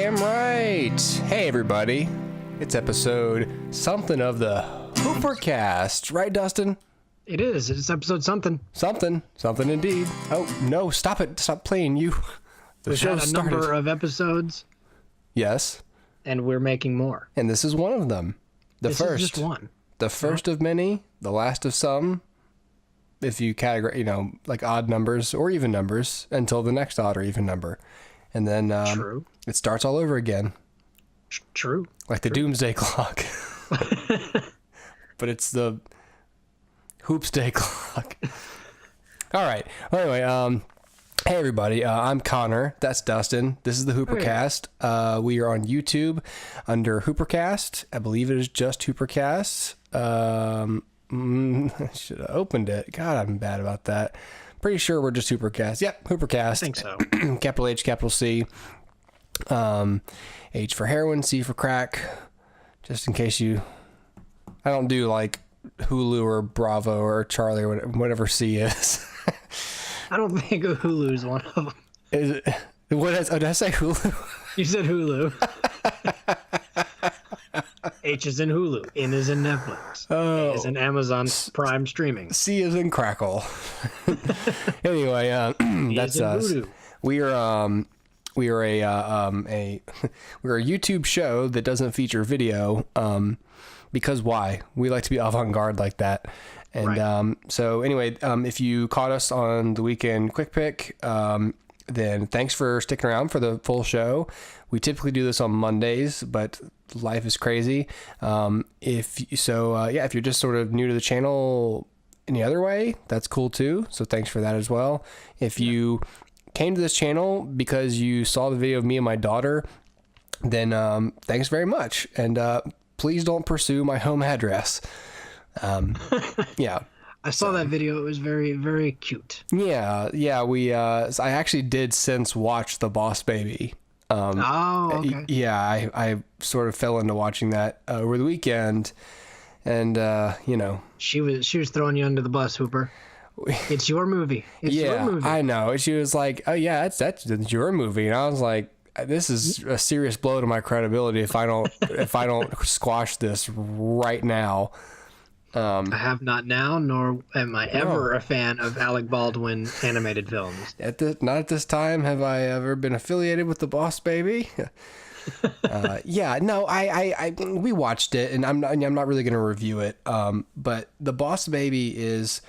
Damn right. Hey, everybody. It's episode something of the HooperCast. Right, Dustin? It is. It's episode something. Something indeed. Oh, no, stop it. Stop playing you. We've had a number of episodes. Yes. And we're making more. And this is one of them. This is just one. The first of many, the last of some, if you categorize, like odd numbers or even numbers until the next odd or even number. And then True. It starts all over again. True. Like the doomsday clock. But it's the hoopsday clock. All right. Well, anyway, hey, everybody. I'm Connor. That's Dustin. This is the HooperCast. We are on YouTube under HooperCast. I believe it is just HooperCast. I should have opened it. God, I'm bad about that. Pretty sure we're just HooperCast. Yep, HooperCast. I think so. Capital H, capital C. H for heroin, C for crack. Just in case I don't do like Hulu or Bravo or Charlie or whatever C is. I don't think Hulu is one of them. Is it? Did I say Hulu? You said Hulu. H is in Hulu. N is in Netflix. A is in Amazon Prime streaming. C is in Crackle. Anyway, that's us. Voodoo. We are a YouTube show that doesn't feature video. Because why? We like to be avant-garde like that. And right. So anyway, if you caught us on the weekend quick pick, then thanks for sticking around for the full show. We typically do this on Mondays, but life is crazy. If you're just sort of new to the channel any other way, that's cool too. So thanks for that as well. If you came to this channel because you saw the video of me and my daughter, then thanks very much. And please don't pursue my home address. Yeah. I saw that video. It was very, very cute. Yeah. I actually did since watch The Boss Baby. Okay. Yeah, I sort of fell into watching that over the weekend, and she was throwing you under the bus, Hooper. It's your movie. Your movie. I know. She was like, "Oh yeah, that's your movie," and I was like, "This is a serious blow to my credibility if I don't squash this right now." I have not now, nor am I ever a fan of Alec Baldwin animated films. Not at this time have I ever been affiliated with The Boss Baby. We watched it, and I'm not really going to review it. But The Boss Baby is.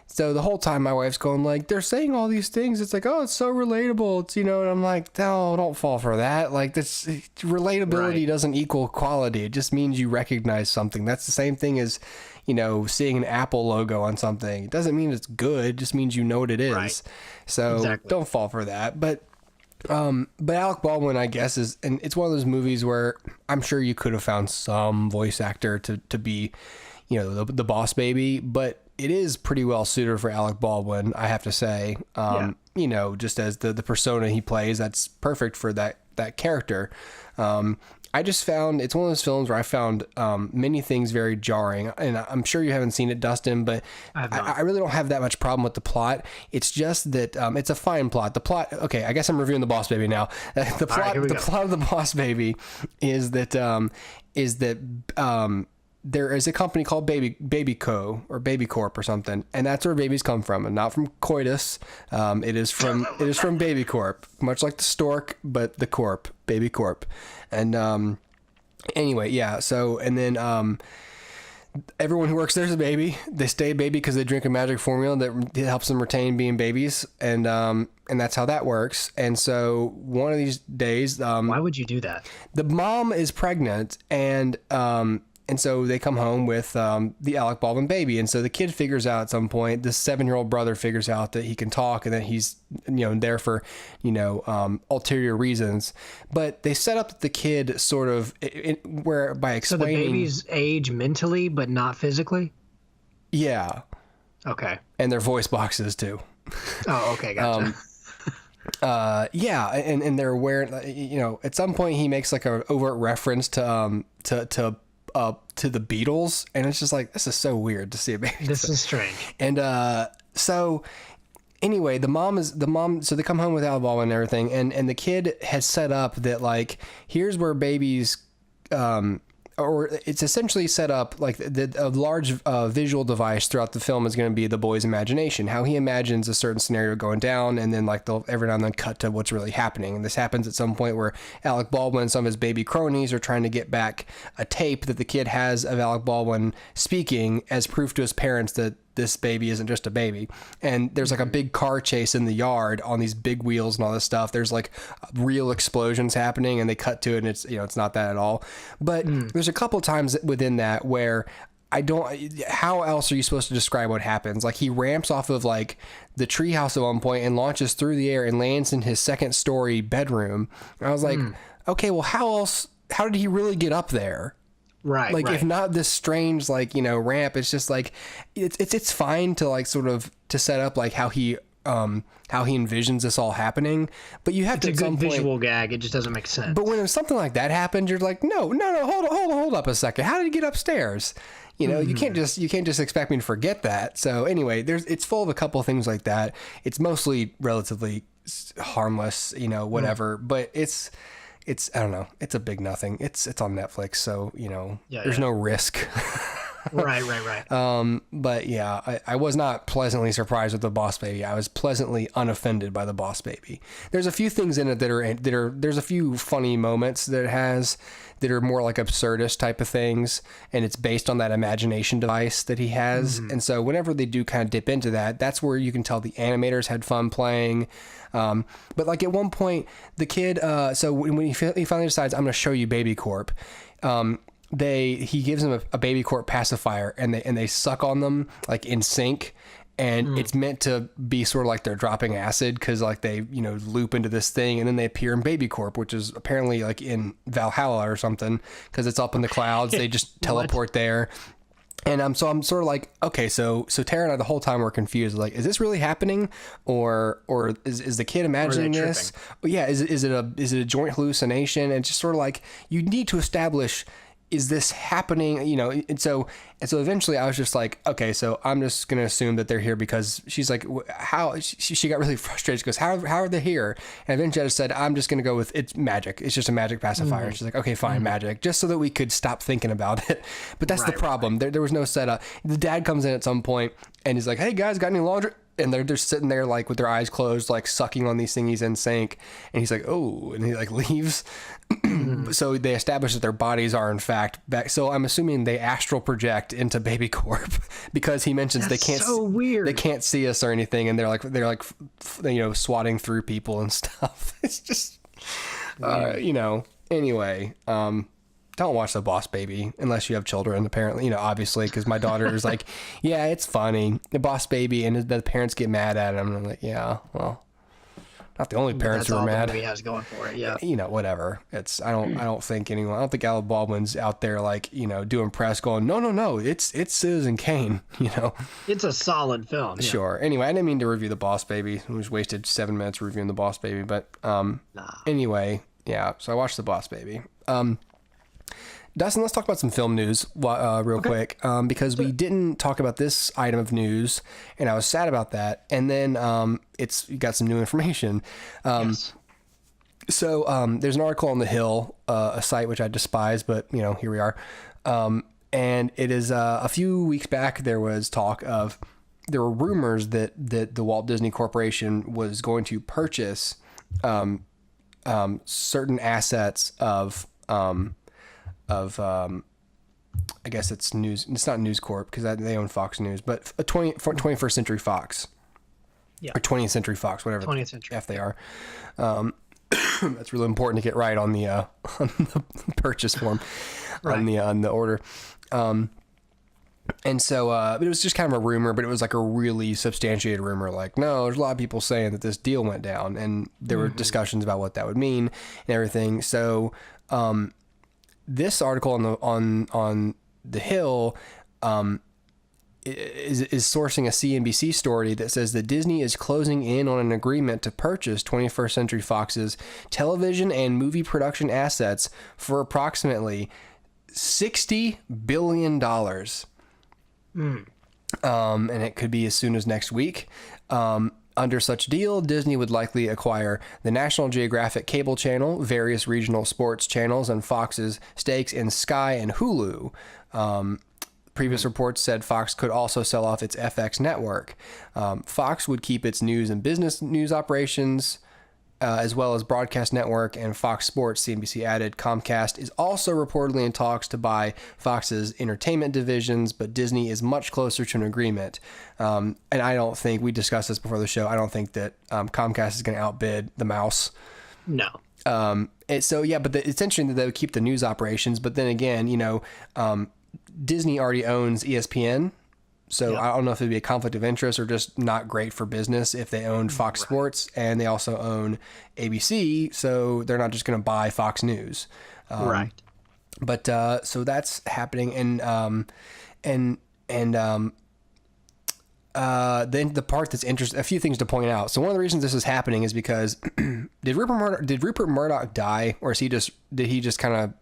So the whole time my wife's going like, they're saying all these things. It's like, oh, it's so relatable. It's, and I'm like, no, don't fall for that. Like this relatability doesn't equal quality. It just means you recognize something. That's the same thing as, seeing an Apple logo on something. It doesn't mean it's good. It just means you know what it is. Right. So Don't fall for that. But Alec Baldwin, I guess, and it's one of those movies where I'm sure you could have found some voice actor to be, the Boss Baby, but it is pretty well suited for Alec Baldwin, I have to say. Just as the persona he plays, that's perfect for that character. I just found it's one of those films where I found many things very jarring, and I'm sure you haven't seen it, Dustin, but I really don't have that much problem with the plot. It's just that it's a fine plot. The plot, okay, I guess I'm reviewing The Boss Baby now. The plot of The Boss Baby is that there is a company called Baby Co. or Baby Corp or something, and that's where babies come from, and not from coitus. It is from Baby Corp, much like the stork, but the corp, Baby Corp. And anyway, yeah. So and then everyone who works there is a baby. They stay a baby because they drink a magic formula that helps them retain being babies, and that's how that works. And so one of these days, why would you do that? The mom is pregnant, and so they come home with the Alec Baldwin baby. And so the kid figures out at some point, this 7-year-old brother figures out that he can talk and that he's, there for, ulterior reasons. But they set up the kid sort of by explaining. So the baby's age mentally, but not physically? Yeah. Okay. And their voice boxes too. Oh, okay. Gotcha. And they're aware, at some point he makes like an overt reference to the Beatles, and it's just like, this is so weird to see a baby. This is strange. And so anyway, the mom, so they come home with Alec Baldwin and everything, and the kid has set up that, like, here's where babies, or it's essentially set up like a large visual device throughout the film is going to be the boy's imagination, how he imagines a certain scenario going down, and then like they'll every now and then cut to what's really happening. And this happens at some point where Alec Baldwin and some of his baby cronies are trying to get back a tape that the kid has of Alec Baldwin speaking as proof to his parents that this baby isn't just a baby. And there's like a big car chase in the yard on these big wheels and all this stuff. There's like real explosions happening, and they cut to it, and it's, it's not that at all. But there's a couple times within that where how else are you supposed to describe what happens? Like, he ramps off of like the treehouse at one point and launches through the air and lands in his second story bedroom. And I was like, okay, well, how did he really get up there? Right. Like, if not this strange, like, ramp, it's just like, it's fine to like sort of to set up like how he envisions this all happening, but you have to, it's a good visual gag. It just doesn't make sense. But when something like that happens, you're like, no, hold up a second. How did he get upstairs? You can't just expect me to forget that. So anyway, it's full of a couple of things like that. It's mostly relatively harmless, whatever, but it's I don't know. It's a big nothing. It's on Netflix, so there's no risk. Right. But yeah, I was not pleasantly surprised with the Boss Baby. I was pleasantly unoffended by the Boss Baby. There's a few things in it that are there's a few funny moments that it has that are more like absurdist type of things, and it's based on that imagination device that he has. And so whenever they do kind of dip into that, that's where you can tell the animators had fun playing. But like at one point, the kid, so when he finally decides, I'm going to show you Baby Corp, he gives them a Baby Corp pacifier, and they suck on them like in sync. And it's meant to be sort of like they're dropping acid, because like they, loop into this thing, and then they appear in Baby Corp, which is apparently like in Valhalla or something, because it's up in the clouds. They just teleport there. And I'm sort of like, okay, so Tara and I the whole time were confused. Like, is this really happening, or is the kid imagining this? Yeah, is it a joint hallucination? And just sort of like, you need to establish, is this happening? And so eventually I was just like, okay, so I'm just gonna assume that they're here, because she's like, how she got really frustrated. She goes, how are they here? And eventually I just said, I'm just gonna go with, it's magic. It's just a magic pacifier. And she's like, okay, fine, magic, just so that we could stop thinking about it. But that's the problem. There was no setup. The dad comes in at some point and he's like, hey guys, got any laundry? And they're just sitting there like with their eyes closed, like sucking on these thingies in sync. And he's like, oh, and he like leaves. So they establish that their bodies are in fact back. So I'm assuming they astral project into Baby Corp, because he mentions That's they can't, so weird. They can't see us or anything. And they're like, swatting through people and stuff. It's just, anyway, don't watch The Boss Baby unless you have children, apparently, obviously, because my daughter is like, yeah, it's funny, The Boss Baby, and the parents get mad at him. And I'm like, yeah, well, not the only parents who are mad. That's all the movie has going for it, yeah. Whatever. I don't think Alec Baldwin's out there like, doing press going, no, it's Citizen Kane, It's a solid film. Yeah. Sure. Anyway, I didn't mean to review The Boss Baby. We just wasted 7 minutes reviewing The Boss Baby, but anyway, yeah. So I watched The Boss Baby. Dustin, let's talk about some film news real quick, because we didn't talk about this item of news, and I was sad about that. And then you got some new information. Yes. So there's an article on The Hill, a site which I despise, but here we are. And it is a few weeks back there were rumors that the Walt Disney Corporation was going to purchase certain assets of I guess it's news. It's not News Corp, because they own Fox News, but 21st Century Fox, or 20th Century Fox, whatever 20th Century F they are. That's really important to get right on the purchase form, on the order. And so it was just kind of a rumor, but it was like a really substantiated rumor. Like, no, there's a lot of people saying that this deal went down, and there were discussions about what that would mean and everything. So this article on the Hill is sourcing a CNBC story that says that Disney is closing in on an agreement to purchase 21st Century Fox's television and movie production assets for approximately $60 billion. And it could be as soon as next week. Under such deal, Disney would likely acquire the National Geographic cable channel, various regional sports channels, and Fox's stakes in Sky and Hulu. Previous reports said Fox could also sell off its FX network. Fox would keep its news and business news operations, as well as broadcast network and Fox Sports, CNBC added. Comcast is also reportedly in talks to buy Fox's entertainment divisions, but Disney is much closer to an agreement. And I don't think, we discussed this before the show, I don't think that Comcast is going to outbid the mouse. No. But it's interesting that they would keep the news operations, but then again, Disney already owns ESPN. So I don't know if it'd be a conflict of interest or just not great for business if they owned Fox Sports, and they also own ABC. So they're not just going to buy Fox News. Right. But so that's happening. And then the part that's interesting, a few things to point out. So one of the reasons this is happening is because did Rupert Murdoch die, or did he just kind of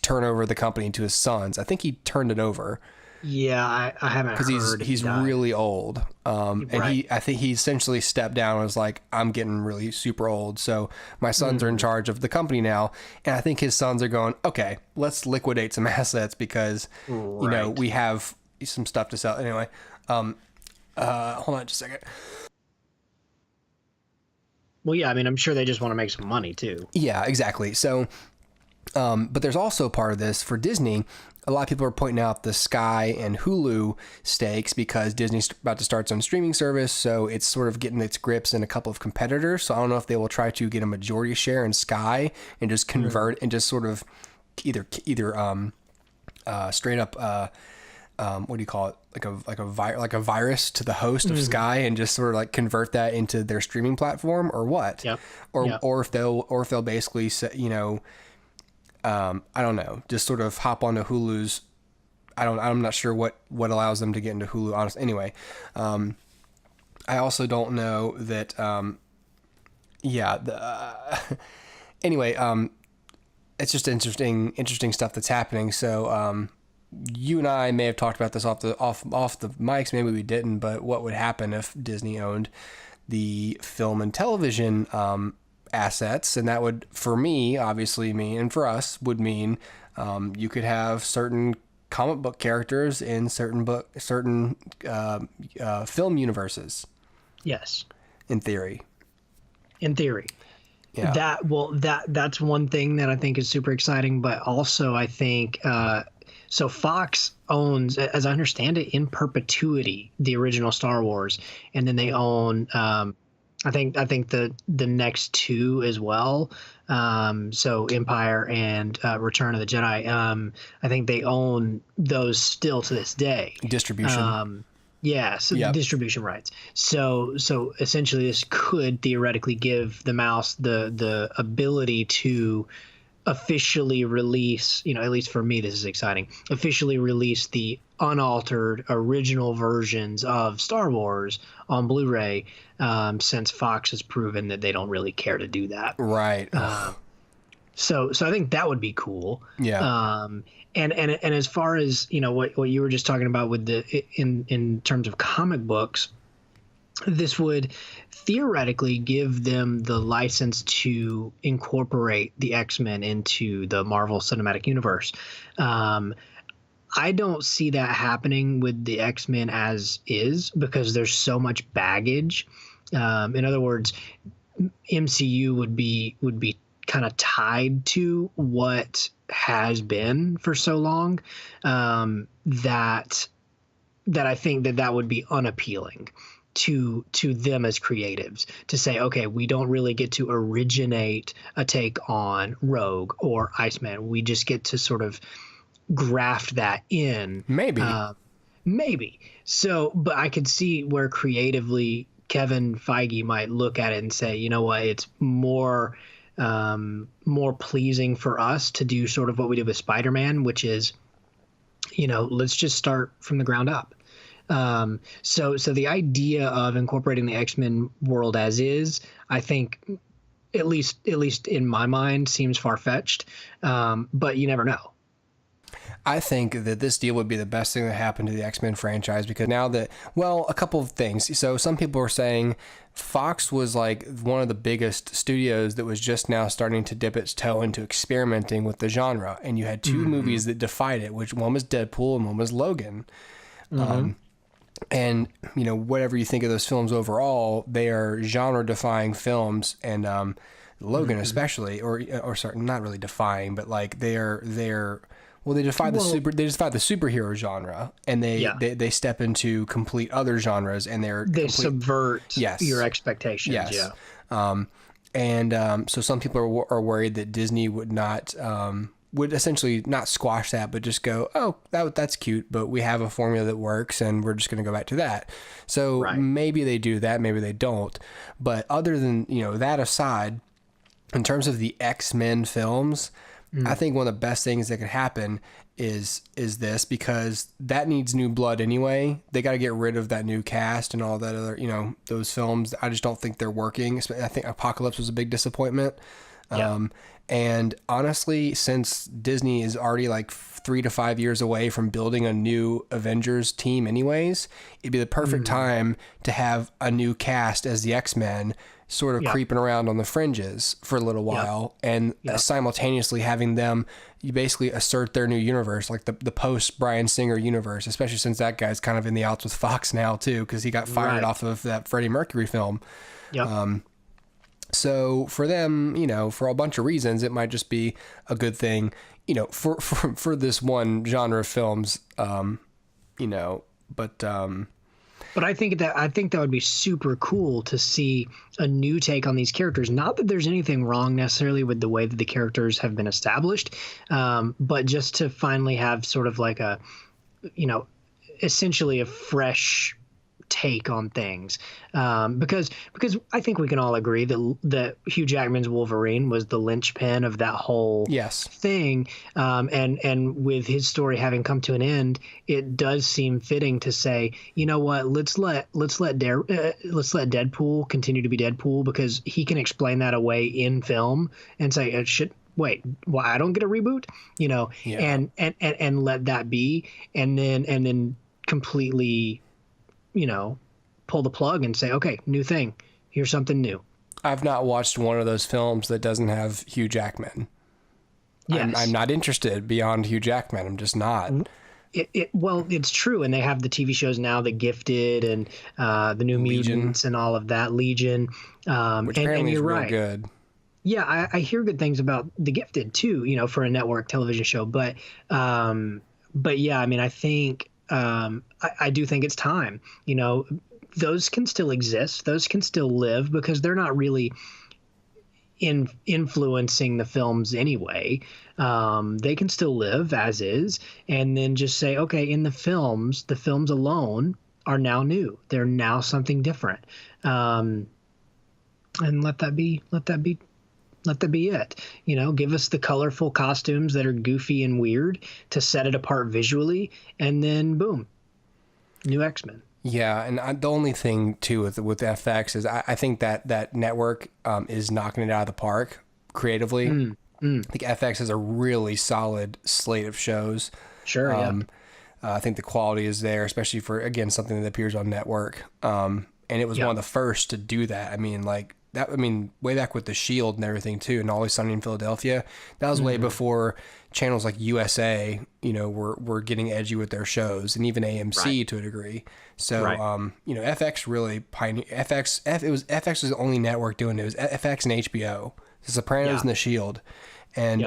turn over the company to his sons? I think he turned it over. Yeah, I haven't heard. Because he's really old, and I think he essentially stepped down and was like, I'm getting really super old, so my sons are in charge of the company now. And I think his sons are going, okay, let's liquidate some assets because we have some stuff to sell anyway. Hold on just a second. Well, yeah, I mean, I'm sure they just want to make some money too. Yeah, exactly. So, but there's also part of this for Disney. A lot of people are pointing out the Sky and Hulu stakes because Disney's about to start its own streaming service. So it's sort of getting its grips in a couple of competitors. So I don't know if they will try to get a majority share in Sky and just convert and just sort of either straight up, what do you call it? Like a virus to the host of Sky and just sort of like convert that into their streaming platform, or what? Yep. Or if they'll basically say, I don't know, just sort of hop onto Hulu's. I'm not sure what allows them to get into Hulu, honestly. Anyway, I also don't know that, anyway, it's just interesting stuff that's happening. So, you and I may have talked about this off the mics, maybe we didn't, but what would happen if Disney owned the film and television, assets? And that would, for me, obviously mean, and for us would mean, you could have certain comic book characters in certain film universes. Yes. In theory. Yeah. That's one thing that I think is super exciting, but also I think, so Fox owns, as I understand it, in perpetuity, the original Star Wars, and then they own, I think the next two as well. So Empire and Return of the Jedi. I think they own those still to this day. Distribution. The distribution rights. So essentially, this could theoretically give the mouse the ability to officially release, at least for me, this is exciting, officially release the unaltered original versions of Star Wars on Blu-ray, since Fox has proven that they don't really care to do that. Right. So I think that would be cool. Yeah. And as far as, what you were just talking about with in terms of comic books, this would theoretically give them the license to incorporate the X-Men into the Marvel Cinematic Universe. I don't see that happening with the X-Men as is, because there's so much baggage. In other words, MCU would be kind of tied to what has been for so long, that I think that would be unappealing to them as creatives, to say, okay, we don't really get to originate a take on Rogue or Iceman. We just get to sort of graft that in. Maybe. So, but I could see where creatively Kevin Feige might look at it and say, you know what, it's more pleasing for us to do sort of what we did with Spider-Man, which is, let's just start from the ground up. So the idea of incorporating the X-Men world as is, I think, at least in my mind, seems far-fetched. But you never know. I think that this deal would be the best thing that happened to the X-Men franchise, because now that, well, a couple of things. So some people are saying Fox was like one of the biggest studios that was just now starting to dip its toe into experimenting with the genre. And you had two movies that defied it, which one was Deadpool and one was Logan. And, you know, whatever you think of those films overall, they are genre-defying films, and Logan especially, or sorry, not really defying, but like they defy the superhero genre, and they step into complete other genres, and they subvert your expectations. Yes. Yeah. So some people are worried that Disney would essentially not squash that, but just go, oh, that's cute, but we have a formula that works, and we're just going to go back to that. So maybe they do that, maybe they don't. But other than, you know, that aside, in terms of the X-Men films, I think one of the best things that could happen is this, because that needs new blood anyway. They got to get rid of that new cast and all that other, you know, those films. I just don't think they're working. I think Apocalypse was a big disappointment. Yeah. And honestly, since Disney is already like 3 to 5 years away from building a new Avengers team anyways, it'd be the perfect time to have a new cast as the X-Men sort of creeping around on the fringes for a little while, and simultaneously having them, you basically assert their new universe, like the post Bryan Singer universe, especially since that guy's kind of in the outs with Fox now too, because he got fired off of that Freddie Mercury film. So for them, you know, for a bunch of reasons, it might just be a good thing, you know, for this one genre of films, you know, but I think that would be super cool to see a new take on these characters. Not that there's anything wrong necessarily with the way that the characters have been established, but just to finally have sort of like a, you know, essentially a fresh take on things, because I think we can all agree that Hugh Jackman's Wolverine was the linchpin of that whole thing, and with his story having come to an end, it does seem fitting to say, you know what, let's let Deadpool continue to be Deadpool, because he can explain that away in film and say it should. Wait, well, I don't get a reboot, you know, and let that be, and then completely, you know, pull the plug and say, okay, new thing. Here's something new. I've not watched one of those films that doesn't have Hugh Jackman. Yes. I'm not interested beyond Hugh Jackman. I'm just not. Well, it's true. And they have the TV shows now, The Gifted and the New Mutants and all of that, Legion. Which apparently is real good. Yeah, I hear good things about The Gifted too, you know, for a network television show. But yeah, I mean, I think, I do think it's time, you know, those can still exist. Those can still live, because they're not really influencing the films anyway. They can still live as is, and then just say, okay, in the films alone are now new. They're now something different. And let that be it. You know, give us the colorful costumes that are goofy and weird to set it apart visually, and then boom, new X-Men. Yeah, and the only thing too with FX is I think that network is knocking it out of the park creatively. I think FX has a really solid slate of shows. Sure, I think the quality is there, especially for, again, something that appears on network. And it was one of the first to do that. I mean, like that. I mean, way back with The Shield and everything too, and Always Sunny in Philadelphia. That was way before channels like USA, you know, were getting edgy with their shows, and even AMC to a degree. So, you know, FX really pioneered. FX was the only network doing it. It was FX and HBO, The Sopranos and The Shield, and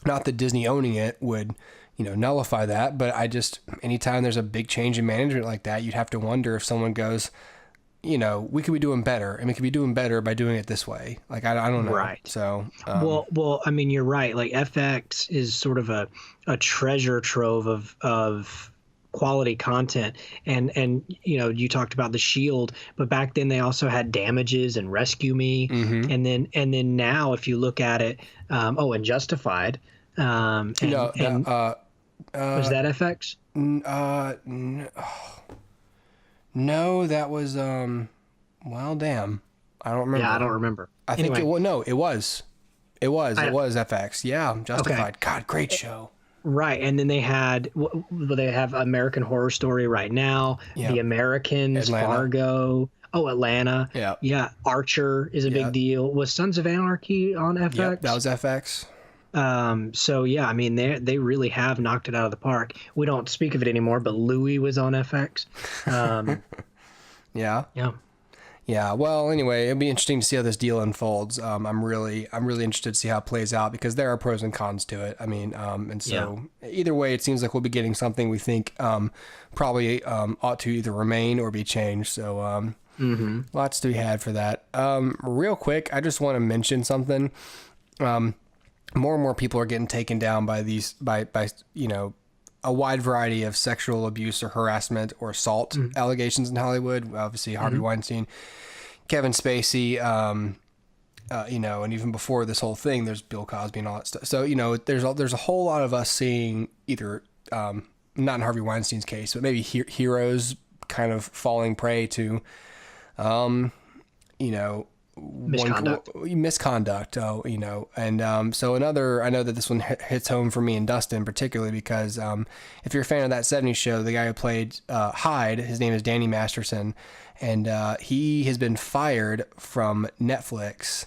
not that Disney owning it would, you know, nullify that, but anytime there's a big change in management like that, you'd have to wonder if someone goes, you know, we could be doing better, and we could be doing better by doing it this way. Like, I don't know. Right. So, well, I mean, you're right. Like, FX is sort of a treasure trove of quality content, and you know, you talked about The Shield, but back then they also had Damages and Rescue Me, and then now if you look at it, and Justified, was that FX? No, that was well, damn, I don't remember. Yeah, I don't remember. I think it was FX. Yeah, Justified. Okay. God, great show. Right, and then they have American Horror Story right now, Yeah. The Americans, Atlanta. Fargo, Atlanta. Yeah. Yeah, Archer is a big deal. Was Sons of Anarchy on FX? Yep, that was FX. So yeah, I mean they really have knocked it out of the park. We don't speak of it anymore, but Louis was on FX. Yeah. Yeah. Yeah. Well, anyway, it'll be interesting to see how this deal unfolds. I'm really interested to see how it plays out because there are pros and cons to it. I mean, and so either way, it seems like we'll be getting something we think probably ought to either remain or be changed. So lots to be had for that. Real quick, I just want to mention something. More and more people are getting taken down by these by a wide variety of sexual abuse or harassment or assault allegations in Hollywood. Obviously, Harvey Weinstein, Kevin Spacey, and even before this whole thing, there's Bill Cosby and all that stuff. So, there's a whole lot of us seeing either, not in Harvey Weinstein's case, but maybe heroes kind of falling prey to, misconduct. So I know that this one hits home for me and Dustin particularly because if you're a fan of that 70s show, the guy who played Hyde, his name is Danny Masterson, and he has been fired from Netflix.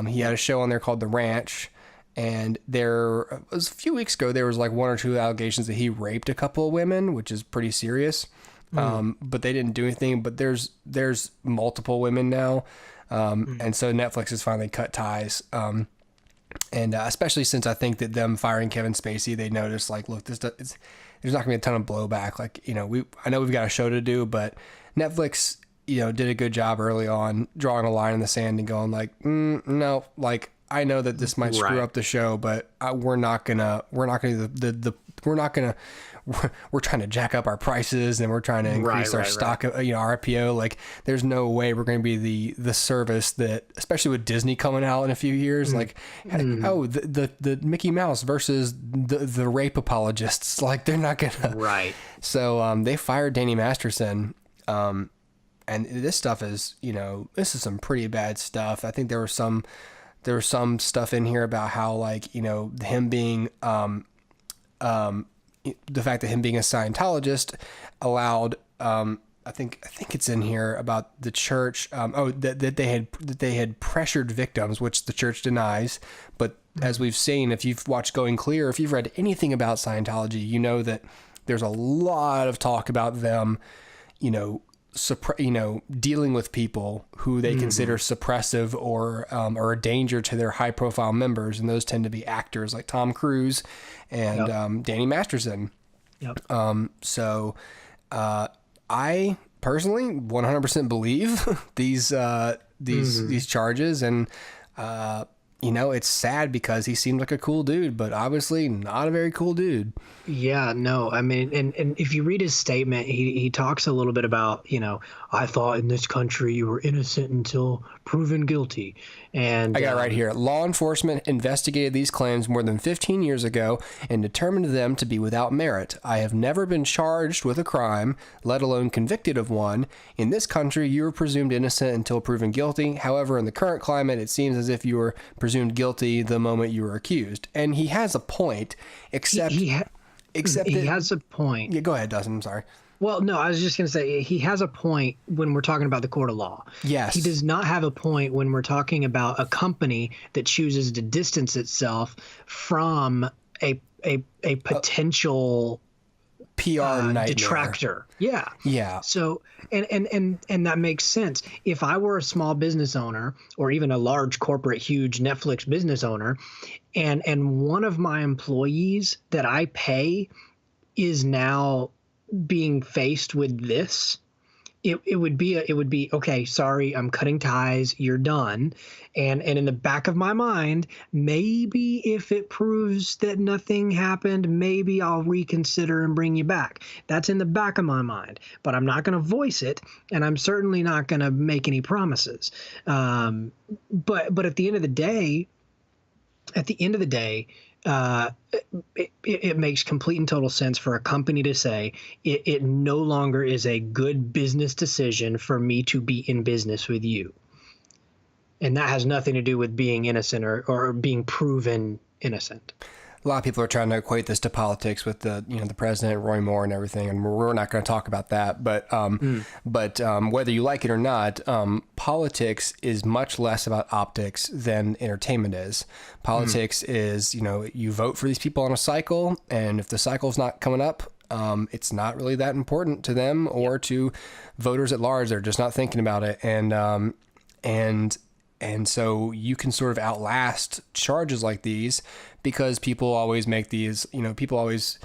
He had a show on there called The Ranch, and there was a few weeks ago there was like one or two allegations that he raped a couple of women, which is pretty serious. But they didn't do anything. But there's multiple women now. And so Netflix has finally cut ties. And especially since I think that them firing Kevin Spacey, they noticed like, look, there's not gonna be a ton of blowback. Like, I know we've got a show to do, but Netflix, did a good job early on drawing a line in the sand and going like, no, like I know that this might screw up the show, but we're trying to jack up our prices and we're trying to increase our stock, RPO. Like there's no way we're going to be the service that, especially with Disney coming out in a few years, like, the Mickey Mouse versus the rape apologists. Like they're not going to. Right. So, they fired Danny Masterson. And this stuff is, this is some pretty bad stuff. I think there was some stuff in here about how like, him being, the fact that him being a Scientologist allowed, I think it's in here about the church, that they had pressured victims, which the church denies. But as we've seen, if you've watched Going Clear, if you've read anything about Scientology, you know that there's a lot of talk about them, dealing with people who they consider suppressive or a danger to their high profile members. And those tend to be actors like Tom Cruise and Danny Masterson. So I personally 100% believe these charges. And, it's sad because he seemed like a cool dude, but obviously not a very cool dude. Yeah, no, I mean, and if you read his statement, he talks a little bit about, I thought in this country you were innocent until proven guilty. And I got it right here. Law enforcement investigated these claims more than 15 years ago and determined them to be without merit. I have never been charged with a crime, let alone convicted of one. In this country, you are presumed innocent until proven guilty. However, in the current climate, it seems as if you are presumed guilty the moment you are accused. And he has a point, except he has a point. Yeah, go ahead, Dustin. I'm sorry. Well, no, I was just going to say he has a point when we're talking about the court of law. Yes. He does not have a point when we're talking about a company that chooses to distance itself from a potential PR nightmare. Detractor. Yeah. Yeah. So, and that makes sense. If I were a small business owner or even a large corporate, huge Netflix business owner, and one of my employees that I pay is now being faced with this, it would be okay, sorry, I'm cutting ties, you're done. And in the back of my mind, maybe if it proves that nothing happened, maybe I'll reconsider and bring you back. That's in the back of my mind, but I'm not going to voice it, and I'm certainly not going to make any promises. But at the end of the day, it makes complete and total sense for a company to say it no longer is a good business decision for me to be in business with you. And that has nothing to do with being innocent or being proven innocent. a lot of people are trying to equate this to politics with the president, Roy Moore, and everything, and we're not going to talk about that. But whether you like it or not, politics is much less about optics than entertainment is. Politics is, you vote for these people on a cycle, and if the cycle's not coming up, it's not really that important to them or to voters at large. They're just not thinking about it, and so you can sort of outlast charges like these because people always make these, people always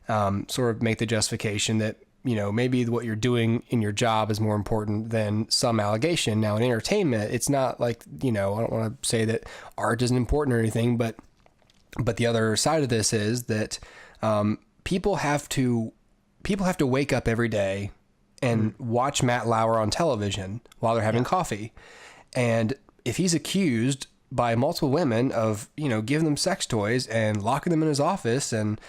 sort of make the justification that, maybe what you're doing in your job is more important than some allegation. Now, in entertainment, it's not like, I don't want to say that art isn't important or anything, but the other side of this is that people have to wake up every day and watch Matt Lauer on television while they're having coffee. And if he's accused by multiple women of, giving them sex toys and locking them in his office and,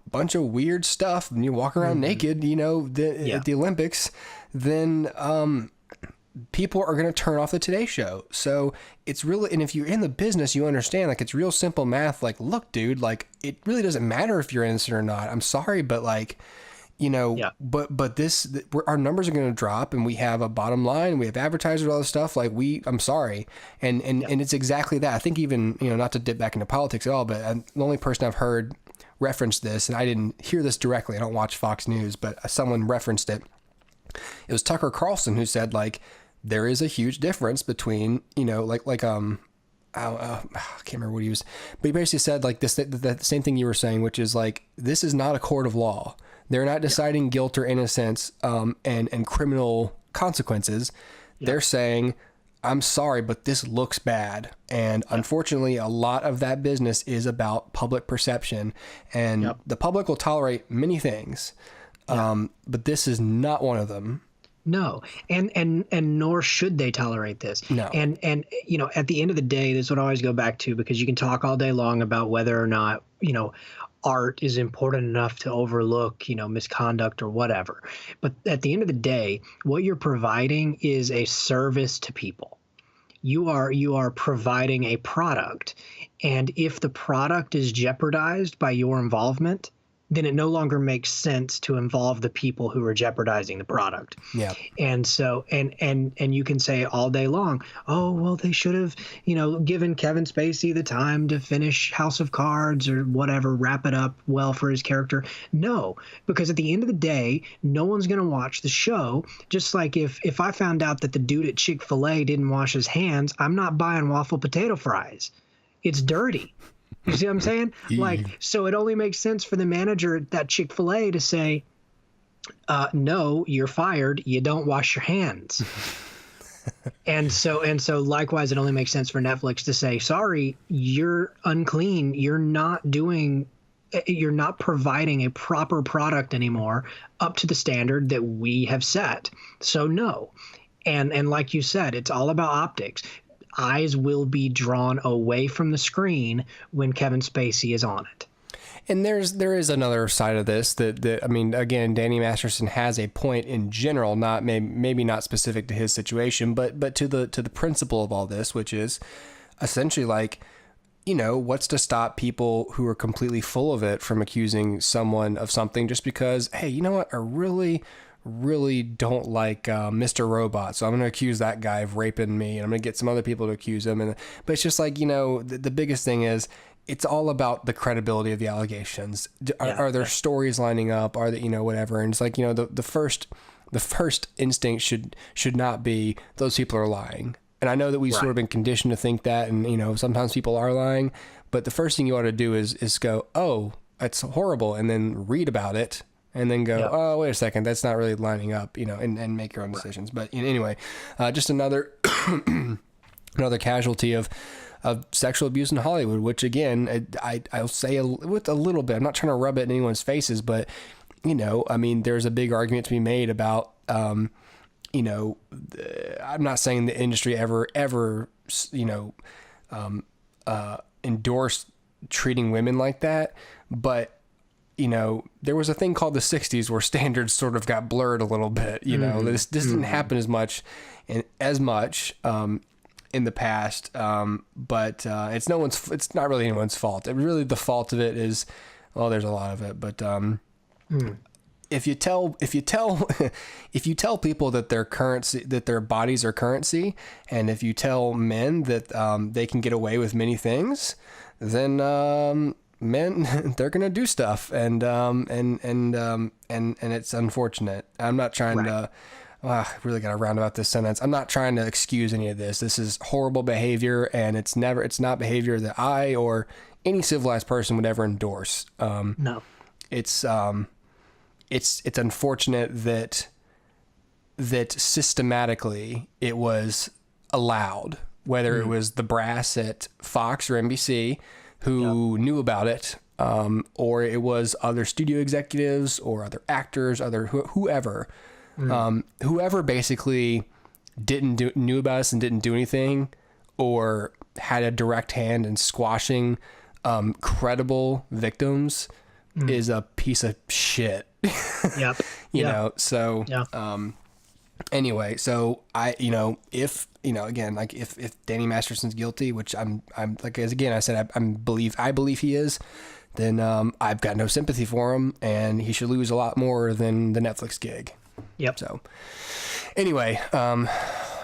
bunch of weird stuff, and you walk around naked, at the Olympics, then people are going to turn off the Today Show. So it's really, and if you're in the business, you understand, like, it's real simple math. Like, look, dude, like, it really doesn't matter if you're innocent or not. I'm sorry, but like, but our numbers are going to drop, and we have a bottom line, we have advertisers, all this stuff. Like, I'm sorry. And it's exactly that. I think even, not to dip back into politics at all, but the only person I've heard reference this, and I didn't hear this directly, I don't watch Fox News, but someone referenced it. It was Tucker Carlson who said, like, there is a huge difference between, I can't remember what he was, but he basically said, like, this, the same thing you were saying, which is like, this is not a court of law. They're not deciding guilt or innocence, and criminal consequences. They're saying, I'm sorry, but this looks bad. And unfortunately, a lot of that business is about public perception, and the public will tolerate many things. But this is not one of them. No. And nor should they tolerate this. No. And at the end of the day, this would always go back to, because you can talk all day long about whether or not, art is important enough to overlook, misconduct or whatever. But at the end of the day, what you're providing is a service to people. You are providing a product. And if the product is jeopardized by your involvement, then it no longer makes sense to involve the people who are jeopardizing the product. Yeah. And so, and you can say all day long, oh, well, they should have, given Kevin Spacey the time to finish House of Cards or whatever, wrap it up well for his character. No, because at the end of the day, no one's going to watch the show. Just like if I found out that the dude at Chick-fil-A didn't wash his hands, I'm not buying waffle potato fries. It's dirty. You see what I'm saying? Like, so it only makes sense for the manager at that Chick-fil-A to say, no, you're fired. You don't wash your hands. and so likewise, it only makes sense for Netflix to say, sorry, you're unclean. You're not providing a proper product anymore up to the standard that we have set. So no. And like you said, it's all about optics. Eyes will be drawn away from the screen when Kevin Spacey is on it. And there is another side of this that I mean, again, Danny Masterson has a point in general, not maybe not specific to his situation, but to the principle of all this, which is essentially like, what's to stop people who are completely full of it from accusing someone of something just because, hey, you know what, I really don't like Mr. Robot, so I'm going to accuse that guy of raping me, and I'm going to get some other people to accuse him. But it's just like, the biggest thing is it's all about the credibility of the allegations. Are there stories lining up? Are they, whatever? And it's like, the first instinct should not be those people are lying. And I know that we've sort of been conditioned to think that, and sometimes people are lying, but the first thing you ought to do is go, oh, it's horrible, and then read about it. And then go, oh, wait a second, that's not really lining up, and make your own decisions. But anyway, just another casualty of sexual abuse in Hollywood, which again, I'll say with a little bit, I'm not trying to rub it in anyone's faces, but, I mean, there's a big argument to be made about, I'm not saying the industry ever, endorsed treating women like that, but there was a thing called the 60s where standards sort of got blurred a little bit. This didn't happen as much. in the past, but it's not really anyone's fault. Really, the fault of it is, well, there's a lot of it, but if you tell if you tell people that their currency, that their bodies are currency, and if you tell men that they can get away with many things, then men, they're gonna do stuff, and it's unfortunate. I'm not trying to. I really got to round about this sentence. I'm not trying to excuse any of this. This is horrible behavior, and it's not behavior that I or any civilized person would ever endorse. No, it's unfortunate that systematically it was allowed, whether it was the brass at Fox or NBC who knew about it, or it was other studio executives or other actors, whoever. Whoever basically knew about us and didn't do anything, or had a direct hand in squashing credible victims, is a piece of shit. Yep. you know, so anyway, so if Danny Masterson's guilty, which I'm like, as again I said, I believe he is, then I've got no sympathy for him, and he should lose a lot more than the Netflix gig. Yep. So anyway,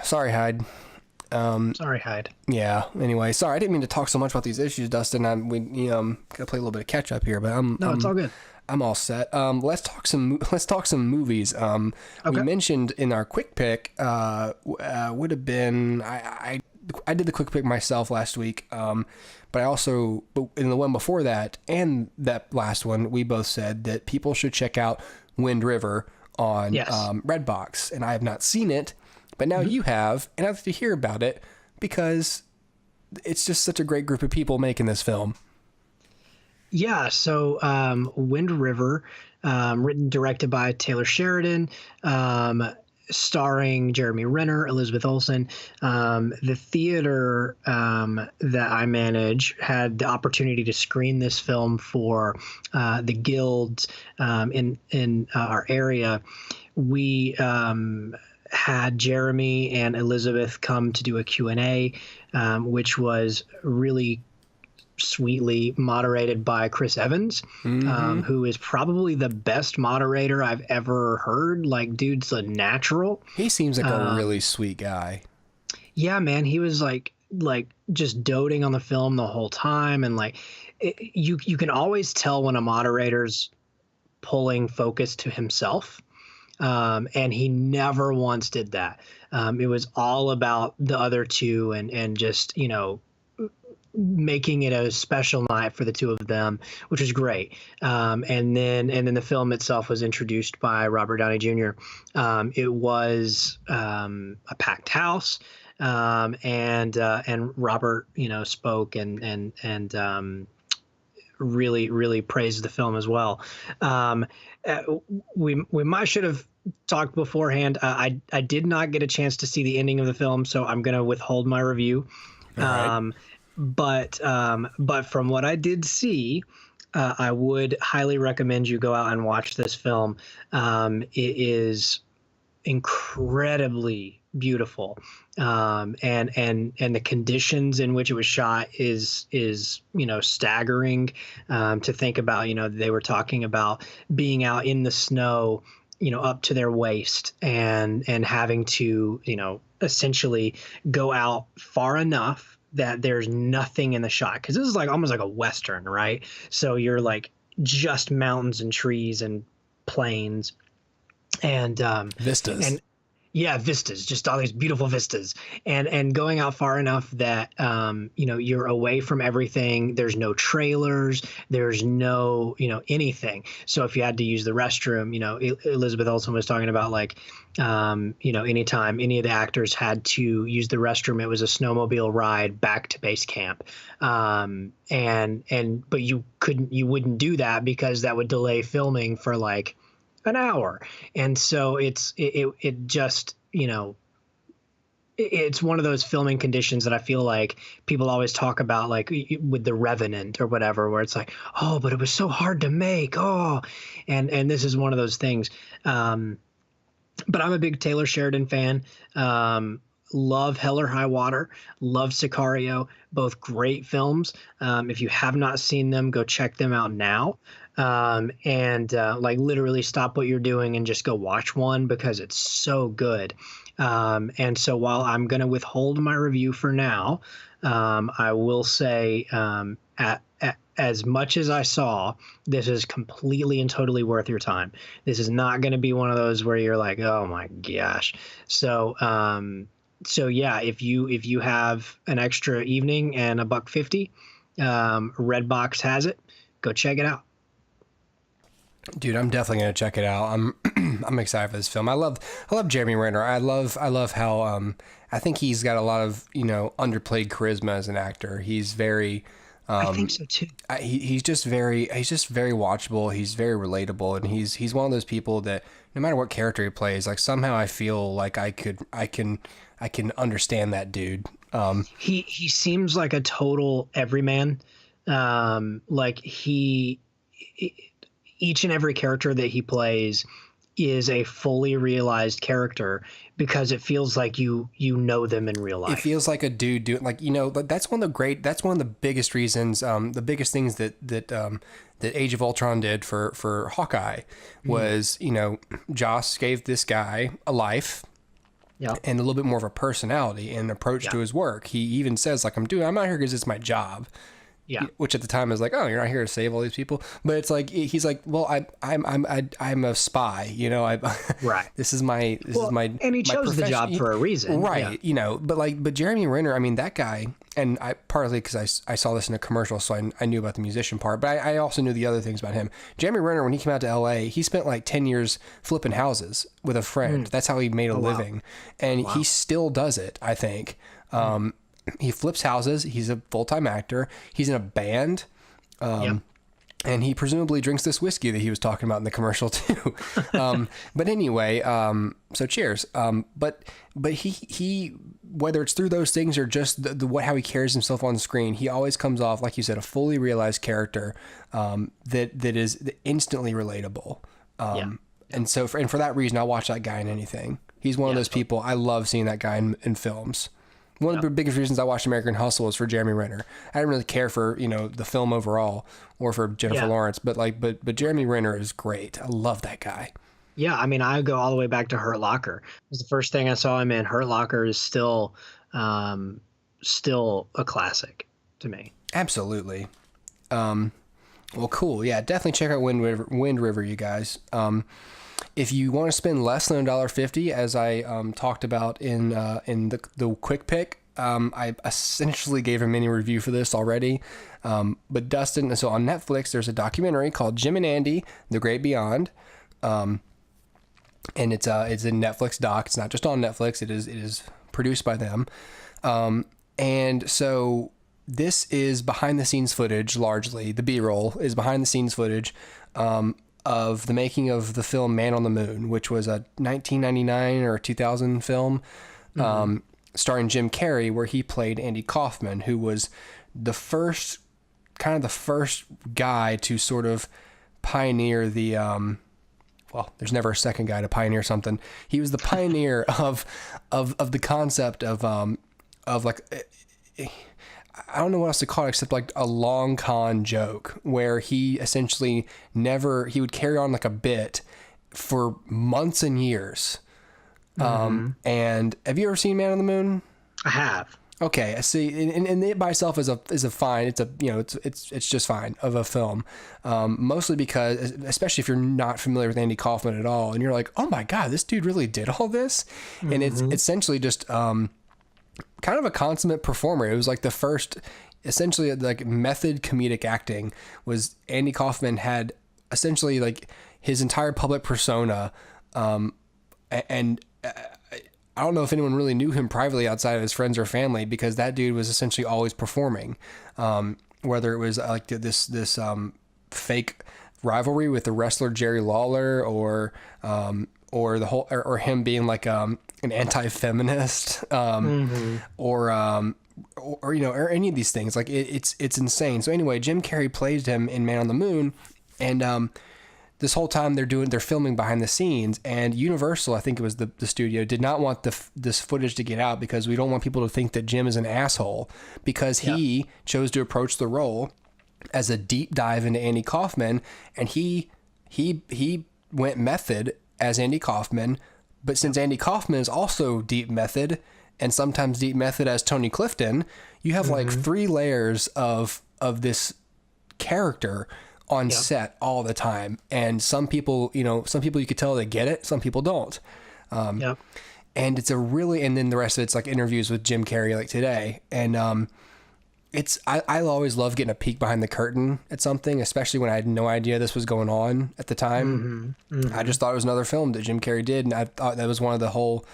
sorry, Hyde. Sorry, Hyde. Yeah. Anyway, sorry, I didn't mean to talk so much about these issues, Dustin. Gotta play a little bit of catch up here, but it's all good. I'm all set. Let's talk some movies. Okay. We mentioned in our quick pick, would have been, I did the quick pick myself last week. But in the one before that and that last one, we both said that people should check out Wind River on Redbox, and I have not seen it, but now you have, and I'd like to hear about it because it's just such a great group of people making this film. Yeah, so Wind River, written, directed by Taylor Sheridan, starring Jeremy Renner, Elizabeth Olsen. The theater that I manage had the opportunity to screen this film for the guilds in our area. We had Jeremy and Elizabeth come to do a Q&A, which was really sweetly moderated by Chris Evans, who is probably the best moderator I've ever heard. Like, dude's a natural. He seems like a really sweet guy. Yeah, man. He was like just doting on the film the whole time. And you can always tell when a moderator's pulling focus to himself. And he never once did that. It was all about the other two and just, making it a special night for the two of them, which was great. And then the film itself was introduced by Robert Downey Jr. It was a packed house, and Robert, spoke and really praised the film as well. We might should have talked beforehand. I did not get a chance to see the ending of the film, so I'm going to withhold my review. All right. But from what I did see, I would highly recommend you go out and watch this film. It is incredibly beautiful, and the conditions in which it was shot is staggering. To think about, they were talking about being out in the snow, up to their waist, and having to essentially go out far enough that there's nothing in the shot, because this is almost like a Western, right? So you're just mountains and trees and plains and vistas. And yeah, vistas, just all these beautiful vistas, and going out far enough that you're away from everything. There's no trailers, there's no anything. So if you had to use the restroom, Elizabeth Olsen was talking about anytime any of the actors had to use the restroom, it was a snowmobile ride back to base camp. But you wouldn't do that because that would delay filming for an hour. And so it just, it's one of those filming conditions that I feel like people always talk about, with The Revenant or whatever, where it's oh, but it was so hard to make. Oh, and this is one of those things. But I'm a big Taylor Sheridan fan. love Hell or High Water, love Sicario, both great films. If you have not seen them, go check them out now. And like literally stop what you're doing and just go watch one because it's so good. And so while I'm going to withhold my review for now, I will say as much as I saw, this is completely and totally worth your time. This is not going to be one of those where you're like, oh my gosh. So yeah, if you have an extra evening and $1.50, Redbox has it. Go check it out. Dude, I'm definitely gonna check it out. I'm excited for this film. I love Jeremy Renner. I love how I think he's got a lot of underplayed charisma as an actor. He's very I think so too. He's just very watchable. He's very relatable, and he's one of those people that no matter what character he plays, like somehow I feel like I can understand that dude. He seems like a total everyman. Like each and every character that he plays is a fully realized character because it feels like you know them in real life. It feels like a dude doing that's one of the biggest reasons, the biggest things that Age of Ultron did for Hawkeye was, Joss gave this guy a life. Yeah. And a little bit more of a personality and approach to his work. He even says like, I'm not here because it's my job. Yeah, which at the time is like, oh, you're not here to save all these people, but it's like he's like, well, I'm a spy, right. This is my and he chose the job for a reason, right? Yeah. But Jeremy Renner, I mean, that guy, and I partly because I saw this in a commercial, so I knew about the musician part, but I also knew the other things about him. Jeremy Renner, when he came out to L.A., he spent like 10 years flipping houses with a friend. That's how he made a living, and he still does it, I think. He flips houses. He's a full-time actor. He's in a band. And he presumably drinks this whiskey that he was talking about in the commercial too. But anyway, so cheers. But he, whether it's through those things or just how he carries himself on screen, he always comes off, like you said, a fully realized character, that is instantly relatable. And so for that reason, I'll watch that guy in anything. He's one of those people. I love seeing that guy in films. One of the biggest reasons I watched American Hustle is for Jeremy Renner. I didn't really care for, the film overall or for Jennifer Lawrence, but Jeremy Renner is great. I love that guy. Yeah. I mean, I go all the way back to Hurt Locker. It was the first thing I saw him in. Hurt Locker is still a classic to me. Absolutely. Well, cool. Yeah, definitely check out Wind River, you guys. If you want to spend less than $1.50, as I talked about in the quick pick, I essentially gave a mini review for this already. But Dustin, so on Netflix, there's a documentary called Jim and Andy: The Great Beyond, and it's a Netflix doc. It's not just on Netflix. It is produced by them, and so this is behind the scenes footage. Largely, the B-roll is behind the scenes footage. Of the making of the film Man on the Moon, which was a 1999 or 2000 film, starring Jim Carrey, where he played Andy Kaufman, who was the first guy to sort of pioneer the, well, there's never a second guy to pioneer something. He was the pioneer of the concept of like, I don't know what else to call it except like a long con joke, where he essentially he would carry on like a bit for months and years. And have you ever seen Man on the Moon? I have. Okay. I see. And it by itself is a fine. It's just fine of a film. Mostly because, especially if you're not familiar with Andy Kaufman at all, and you're like, oh my God, this dude really did all this. And it's essentially just, kind of a consummate performer. It was like the first, essentially like method comedic acting was Andy Kaufman had essentially like his entire public persona. And I don't know if anyone really knew him privately outside of his friends or family, because that dude was essentially always performing. Whether it was like this fake rivalry with the wrestler Jerry Lawler, or the whole, or him being like an anti-feminist, or any of these things. Like it's insane. So anyway, Jim Carrey plays him in Man on the Moon, and this whole time they're filming behind the scenes, and Universal, I think it was the studio, did not want this footage to get out because we don't want people to think that Jim is an asshole, because he chose to approach the role as a deep dive into Andy Kaufman, and he went method as Andy Kaufman, but since Andy Kaufman is also deep method and sometimes deep method as Tony Clifton, you have like 3 layers of this character on set all the time. And some people you could tell they get it, some people don't. And it's and then the rest of it's like interviews with Jim Carrey like today. And I always love getting a peek behind the curtain at something, especially when I had no idea this was going on at the time. I just thought it was another film that Jim Carrey did, and I thought that was one of the whole,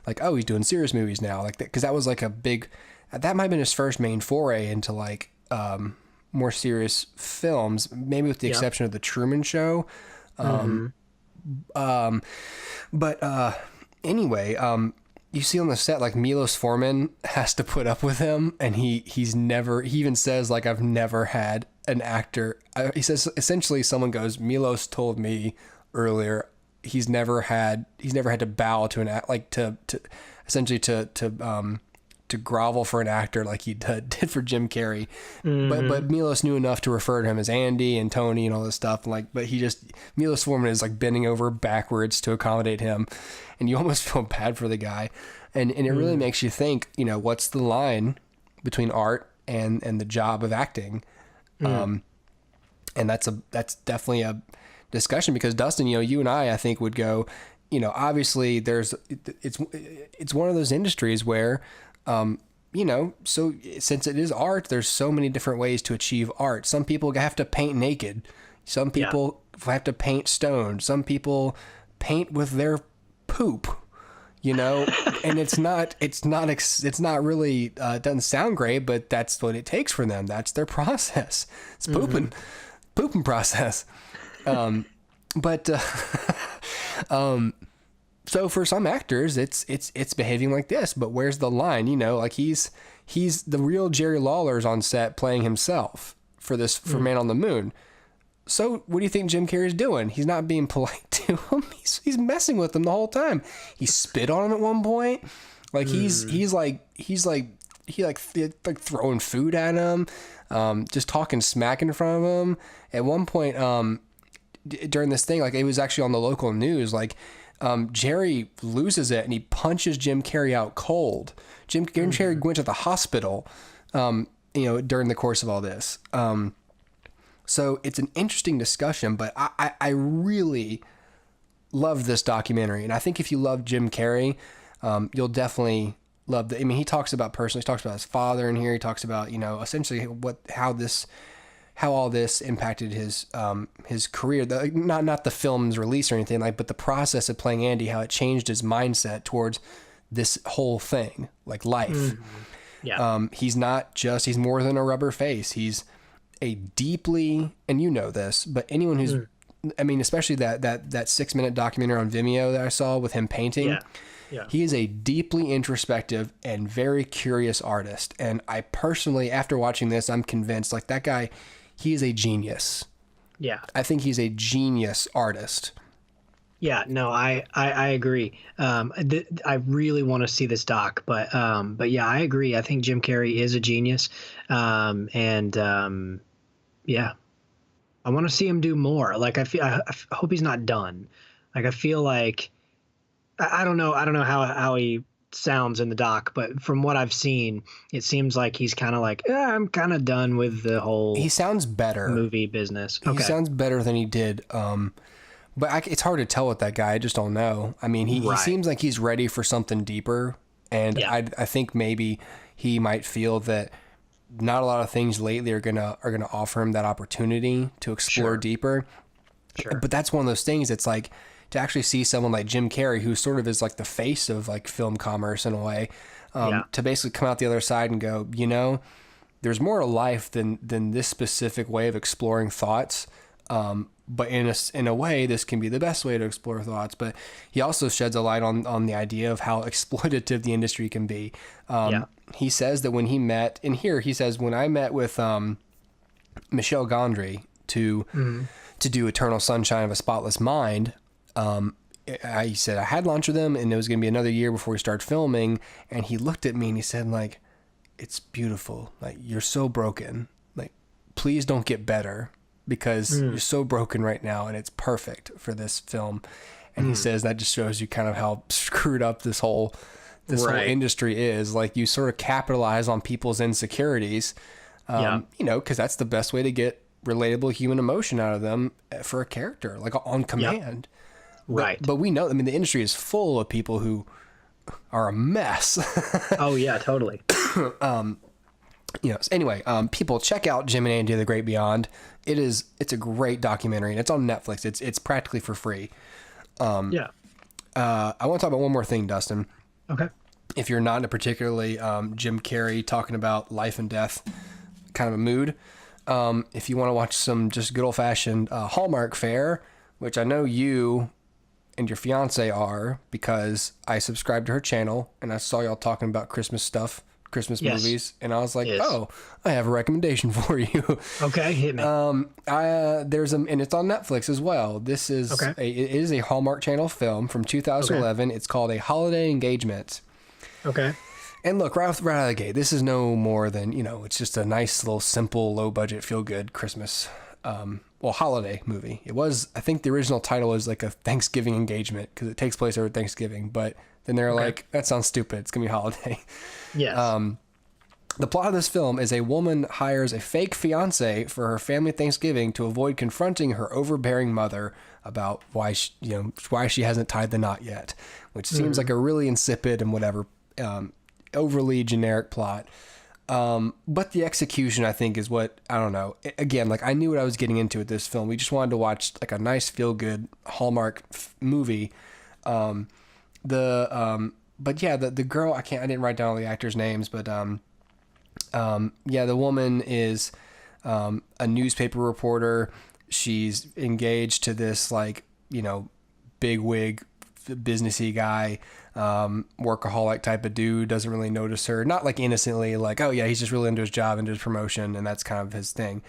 like, oh, he's doing serious movies now, like that, because that was like a big, that might have been his first main foray into like more serious films, maybe with the exception of The Truman Show. Anyway, you see on the set, like, Milos Forman has to put up with him, and he even says, like, I've never had an actor, he says, essentially someone goes, Milos told me earlier, he's never had to bow to an act, like to essentially to grovel for an actor like he did for Jim Carrey. But Milos knew enough to refer to him as Andy and Tony and all this stuff. Like, but Milos Forman is like bending over backwards to accommodate him, and you almost feel bad for the guy. And it really makes you think, what's the line between art and the job of acting? And that's definitely a discussion, because Dustin, you and I think would go, obviously it's one of those industries where, so since it is art, there's so many different ways to achieve art. Some people have to paint naked. Some people have to paint stone. Some people paint with their poop, and it's not really, doesn't sound great, but that's what it takes for them. That's their process. It's pooping process. So for some actors, it's behaving like this, but where's the line? Like he's the real Jerry Lawler's on set playing himself for Man on the Moon. So what do you think Jim Carrey's doing? He's not being polite to him. He's messing with him the whole time. He spit on him at one point. Like he's throwing food at him, just talking smack in front of him. At one point, during this thing, like it was actually on the local news, like, Jerry loses it and he punches Jim Carrey out cold. Jim Carrey went to the hospital, during the course of all this. So it's an interesting discussion, but I really love this documentary. And I think if you love Jim Carrey, you'll definitely love he talks about his father in here. He talks about, essentially how all this impacted his career. Not the film's release or anything, but the process of playing Andy, how it changed his mindset towards this whole thing, like life. He's more than a rubber face. He's a deeply, and this, but anyone who's, especially that 6-minute documentary on Vimeo that I saw with him painting. He is a deeply introspective and very curious artist. And I personally, after watching this, I'm convinced, like, that guy, he is a genius. Yeah. I think he's a genius artist. Yeah, no, I agree. I really want to see this doc, but yeah, I agree. I think Jim Carrey is a genius. Yeah, I want to see him do more. Like, I hope he's not done. Like, I feel like, I don't know how he sounds in the doc, but from what I've seen, it seems like he's kind of like, I'm kind of done with the whole. He sounds better. Movie business. Okay. He sounds better than he did. But it's hard to tell with that guy. I just don't know. I mean, he seems like he's ready for something deeper, and I think maybe he might feel that not a lot of things lately are gonna offer him that opportunity to explore deeper. Sure. But that's one of those things. It's like, to actually see someone like Jim Carrey, who sort of is like the face of like film commerce in a way, to basically come out the other side and go, there's more to life than this specific way of exploring thoughts. But in a way, this can be the best way to explore thoughts. But he also sheds a light on the idea of how exploitative the industry can be. He says that when he met, and here he says, when I met with Michel Gondry to do Eternal Sunshine of a Spotless Mind. I said I had lunch with him, and it was going to be another year before we started filming. And he looked at me and he said, like, "It's beautiful. Like, you're so broken. Like, please don't get better, because you're so broken right now, and it's perfect for this film." And he says that just shows you kind of how screwed up this whole industry is. Like, you sort of capitalize on people's insecurities, you know, because that's the best way to get relatable human emotion out of them for a character, like on command. Right. But we know, I mean, the industry is full of people who are a mess. Oh yeah, totally. You know, so anyway, people check out Jim and Andy of the Great Beyond. It's a great documentary, and it's on Netflix. It's practically for free. I want to talk about one more thing, Dustin. Okay. If you're not in a particularly Jim Carrey talking about life and death kind of a mood, if you want to watch some just good old fashioned Hallmark fare, which I know you and your fiance are, because I subscribed to her channel and I saw y'all talking about Christmas stuff, Christmas movies, and I was like, oh, I have a recommendation for you. Okay, hit me. And it's on Netflix as well. This is it is a Hallmark Channel film from 2011. It's called A Holiday Engagement. Okay. And look, right out of the gate, this is no more than, you know, it's just a nice little simple, low budget, feel good Christmas, holiday movie. It was, I think the original title is like a Thanksgiving engagement, because it takes place over Thanksgiving, but then they're like, that sounds stupid. It's gonna be holiday. Yes. The plot of this film is a woman hires a fake fiance for her family Thanksgiving to avoid confronting her overbearing mother about why she hasn't tied the knot yet, which seems like a really insipid and whatever, overly generic plot. But the execution, I think, is what, I don't know. Again, like, I knew what I was getting into with this film. We just wanted to watch like a nice feel good Hallmark movie. But yeah, the girl, I didn't write down all the actors' names, but the woman is a newspaper reporter. She's engaged to this, like, you know, big wig businessy guy, workaholic type of dude, doesn't really notice her, not like innocently, like, oh yeah, he's just really into his job, into his promotion, and that's kind of his thing.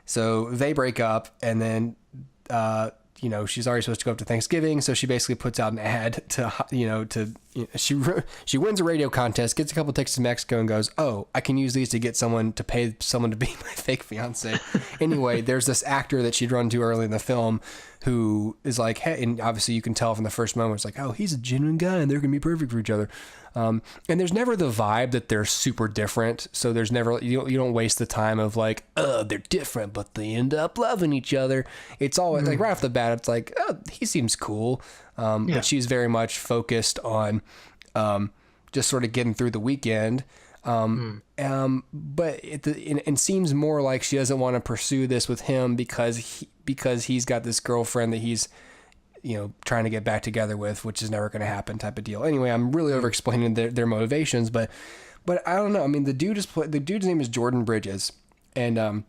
So they break up, and then you know, she's already supposed to go up to Thanksgiving, so she basically puts out an ad she wins a radio contest, gets a couple tickets to Mexico, and goes, oh, I can use these to get someone to pay someone to be my fake fiance. Anyway, there's this actor that she'd run to early in the film who is like, hey, and obviously you can tell from the first moment, it's like, oh, he's a genuine guy and they're gonna be perfect for each other. And there's never the vibe that they're super different, so there's never, you don't waste the time of like, oh, they're different but they end up loving each other. It's always like right off the bat, it's like, oh, he seems cool. But she's very much focused on just sort of getting through the weekend. But it seems more like she doesn't want to pursue this with him because he's got this girlfriend that he's, you know, trying to get back together with, which is never going to happen type of deal. Anyway, I'm really over explaining their motivations, but I don't know. I mean, the dude's name is Jordan Bridges, and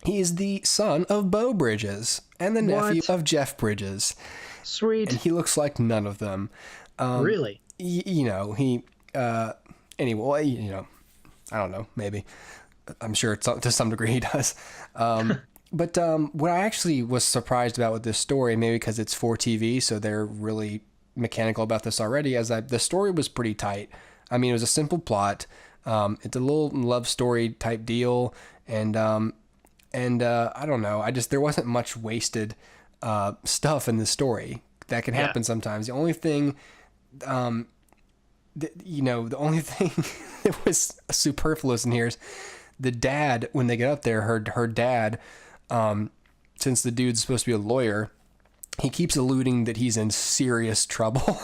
he is the son of Beau Bridges and the nephew of Jeff Bridges. Sweet. And he looks like none of them. Really? You know, he anyway, you know, I don't know, maybe. I'm sure to some degree he does. But what I actually was surprised about with this story, maybe because it's for TV, so they're really mechanical about this already, the story was pretty tight. I mean, it was a simple plot. It's a little love story type deal, and I don't know. there wasn't much wasted stuff in the story. That can happen sometimes. The only thing, the only thing that was superfluous in here is the dad, when they get up there, her dad, since the dude's supposed to be a lawyer, he keeps alluding that he's in serious trouble.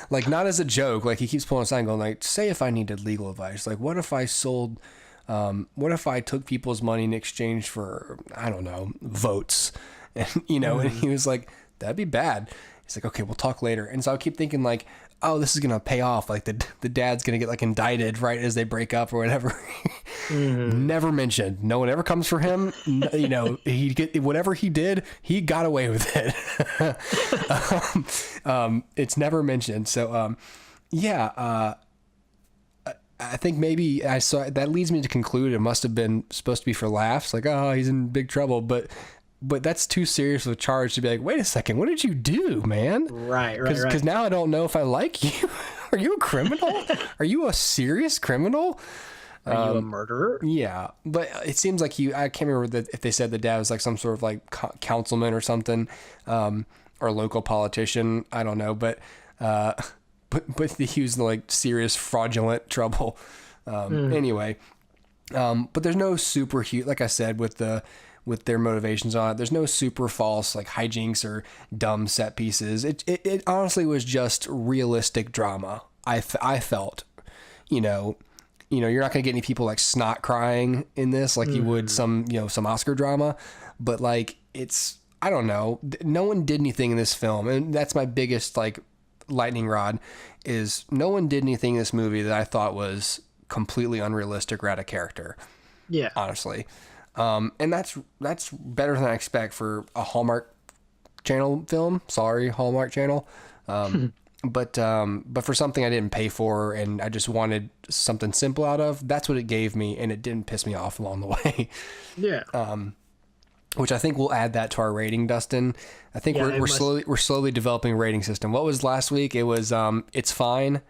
Like, not as a joke, like he keeps pulling aside and going like, say if I needed legal advice, like what if I took people's money in exchange for, I don't know, votes, and and he was like, that'd be bad. He's like, okay, we'll talk later. And so I keep thinking like, oh, this is going to pay off. Like the dad's going to get like indicted right as they break up or whatever. Never mentioned. No one ever comes for him. He get whatever he did, he got away with it. It's never mentioned. So, I think maybe I saw that leads me to conclude it must have been supposed to be for laughs, like, oh, he's in big trouble, but that's too serious of a charge to be like, wait a second, what did you do, man? Right. Because now I don't know if I like you. Are you a criminal? Are you a serious criminal? Are you a murderer? Yeah, but it seems like I can't remember if they said the dad was like some sort of like councilman or something, or local politician. I don't know, but he was in like serious fraudulent trouble. Anyway, but there's no super huge, like I said, with their motivations on it. There's no super false like hijinks or dumb set pieces. It honestly was just realistic drama. I felt, you know, you're not going to get any people like snot crying in this like you would some Oscar drama, but like I don't know. No one did anything in this film. And that's my biggest like lightning rod is no one did anything in this movie that I thought was completely unrealistic or out of character. Yeah. Honestly. And that's better than I expect for a Hallmark Channel film. Sorry, Hallmark Channel. But for something I didn't pay for and I just wanted something simple out of, that's what it gave me, and it didn't piss me off along the way. Yeah. Which I think we'll add that to our rating, Dustin. I think we're slowly developing a rating system. What was last week? It was it's fine.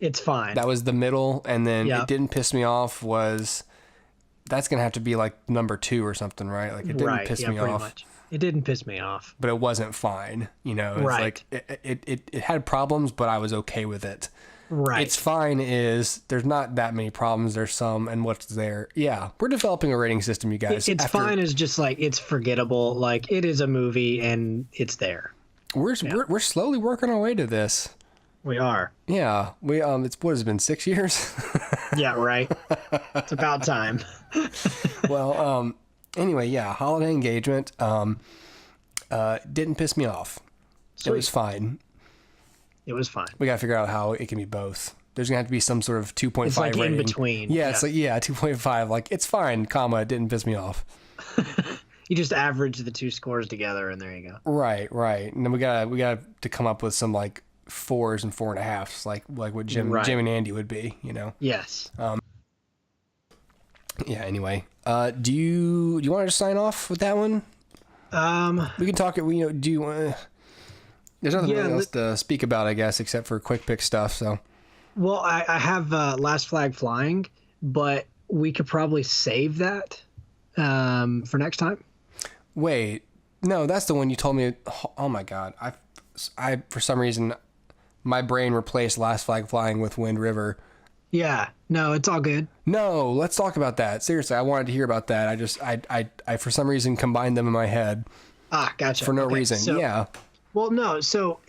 It's fine. That was the middle, and then it didn't piss me off that's gonna have to be like number 2 or something, right? Like it didn't piss me off. Much. It didn't piss me off, but it wasn't fine. It's like it had problems, but I was okay with it. Right. It's fine is there's not that many problems. There's some, and what's there. Yeah, we're developing a rating system, you guys. Fine is just like it's forgettable. Like it is a movie and it's there. We're slowly working our way to this. We are. Yeah. It's what has it been 6 years? Yeah. Right. It's about time. Well. Anyway, yeah, Holiday Engagement didn't piss me off. Sweet. It was fine. It was fine. We got to figure out how it can be both. There's going to have to be some sort of 2.5 it's like rating. in between. Yeah, it's like 2.5. Like, it's fine, comma, it didn't piss me off. You just average the two scores together, and there you go. Right. And then we got to come up with some, like, 4s and 4.5s, like what Jim and Andy would be, Yes. Yeah, anyway. Do you want to just sign off with that one? We can talk it. Do you want? There's nothing really else to speak about, I guess, except for quick pick stuff. So. Well, I have Last Flag Flying, but we could probably save that for next time. Wait, no, that's the one you told me. Oh my God, I for some reason, my brain replaced Last Flag Flying with Wind River. Yeah, no, it's all good. No, let's talk about that. Seriously, I wanted to hear about that. I for some reason combined them in my head. Ah, gotcha. For no reason. So, yeah. Well, no, so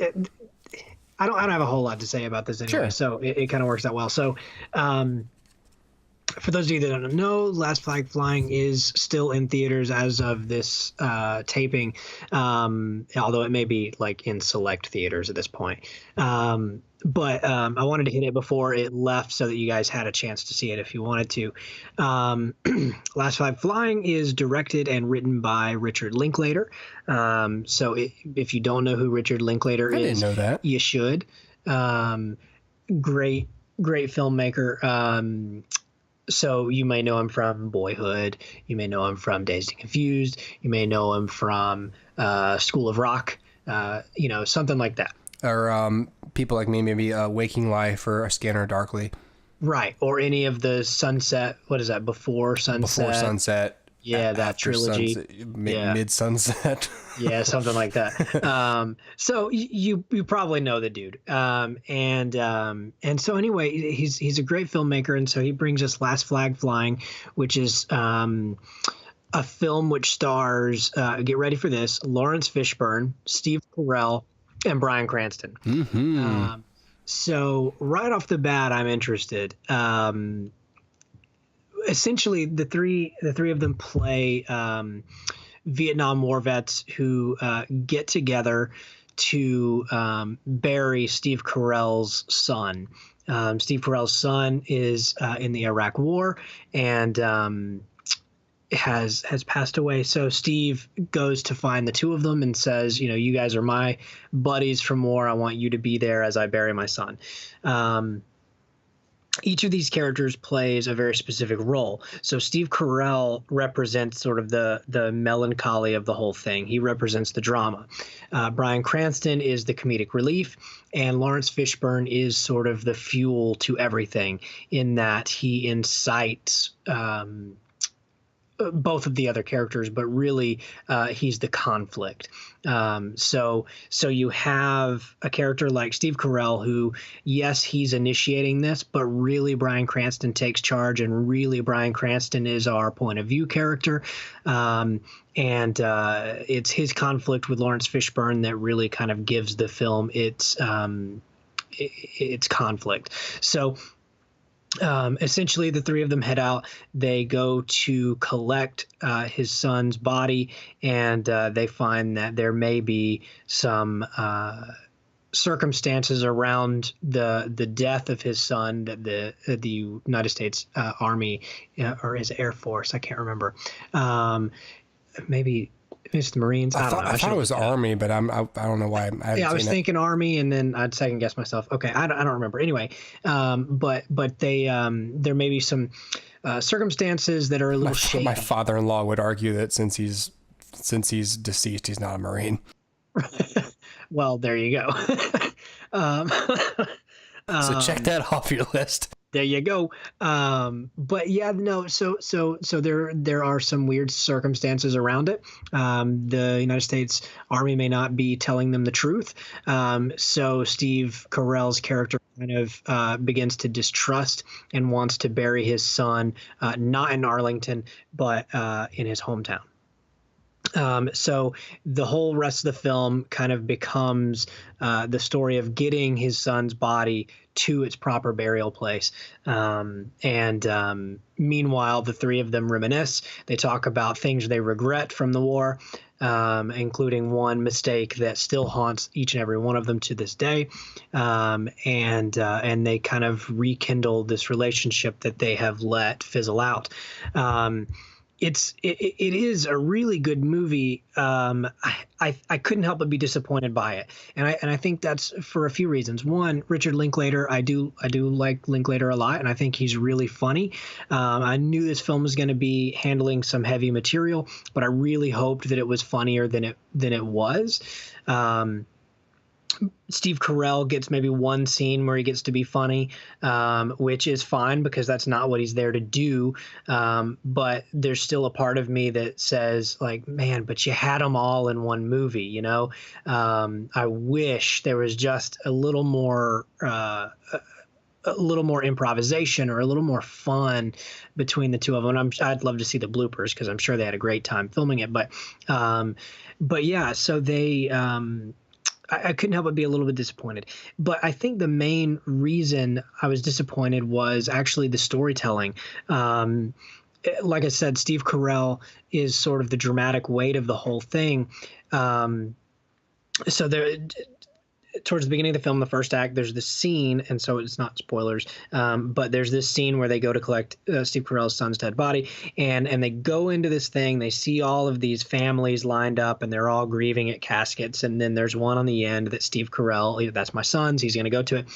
I don't have a whole lot to say about this anyway. Sure. So it kind of works out well. So, for those of you that don't know, Last Flag Flying is still in theaters as of this taping, although it may be like in select theaters at this point. But I wanted to hit it before it left so that you guys had a chance to see it if you wanted to. Last Flag Flying is directed and written by Richard Linklater. So if you don't know who Richard Linklater is, didn't know that. You should. Great filmmaker. So you may know him from Boyhood. You may know him from Dazed and Confused. You may know him from School of Rock. Something like that. Or people like me, maybe Waking Life or A Scanner Darkly. Right. Or any of the Sunset. What is that? Before Sunset. Before Sunset. Yeah, that trilogy. Mid-Sunset. Yeah, something like that. So you probably know the dude. And so anyway, he's a great filmmaker, and so he brings us Last Flag Flying, which is a film which stars, get ready for this, Lawrence Fishburne, Steve Carell, and Bryan Cranston. Mm-hmm. So right off the bat, I'm interested. Essentially, the three of them play Vietnam War vets who get together to bury Steve Carell's son. Steve Carell's son is in the Iraq War and has passed away. So Steve goes to find the two of them and says, you guys are my buddies from war. I want you to be there as I bury my son. each of these characters plays a very specific role. So Steve Carell represents sort of the melancholy of the whole thing. He represents the drama. Bryan Cranston is the comedic relief, and Lawrence Fishburne is sort of the fuel to everything, in that he incites both of the other characters, but really he's the conflict. So you have a character like Steve Carell who, yes, he's initiating this, but really Bryan Cranston takes charge, and really Bryan Cranston is our point of view character. And it's his conflict with Lawrence Fishburne that really kind of gives the film its conflict. So essentially, the three of them head out. They go to collect his son's body, and they find that there may be some circumstances around the death of his son that the United States Army or his Air Force, I can't remember, maybe it's the Marines. I don't know. I thought it was Army, but I don't know why. I was thinking Army, and then I'd second guess myself. Okay, I don't remember. Anyway, but they there may be some circumstances that are a little shaky. My father-in-law would argue that since he's deceased, he's not a Marine. Well, there you go. So check that off your list. There you go. But yeah, no. So there are some weird circumstances around it. The United States Army may not be telling them the truth. So Steve Carell's character kind of begins to distrust and wants to bury his son, not in Arlington, but in his hometown. So the whole rest of the film kind of becomes the story of getting his son's body to its proper burial place. Meanwhile, the three of them reminisce. They talk about things they regret from the war, including one mistake that still haunts each and every one of them to this day. And they kind of rekindle this relationship that they have let fizzle out. It is a really good movie. I couldn't help but be disappointed by it, and I think that's for a few reasons. One, Richard Linklater, I do like Linklater a lot, and I think he's really funny. I knew this film was going to be handling some heavy material, but I really hoped that it was funnier than it was. Steve Carell gets maybe one scene where he gets to be funny, which is fine because that's not what he's there to do. But there's still a part of me that says, like, man, but you had them all in one movie, you know? I wish there was just a little more improvisation or a little more fun between the two of them. And I'd love to see the bloopers because I'm sure they had a great time filming it. But yeah, so they. I couldn't help but be a little bit disappointed. But I think the main reason I was disappointed was actually the storytelling. Like I said, Steve Carell is sort of the dramatic weight of the whole thing. So there, towards the beginning of the film, the first act, there's this scene, and so it's not spoilers, but there's this scene where they go to collect Steve Carell's son's dead body, and they go into this thing. They see all of these families lined up, and they're all grieving at caskets, and then there's one on the end that Steve Carell, that's my son's, he's going to go to it.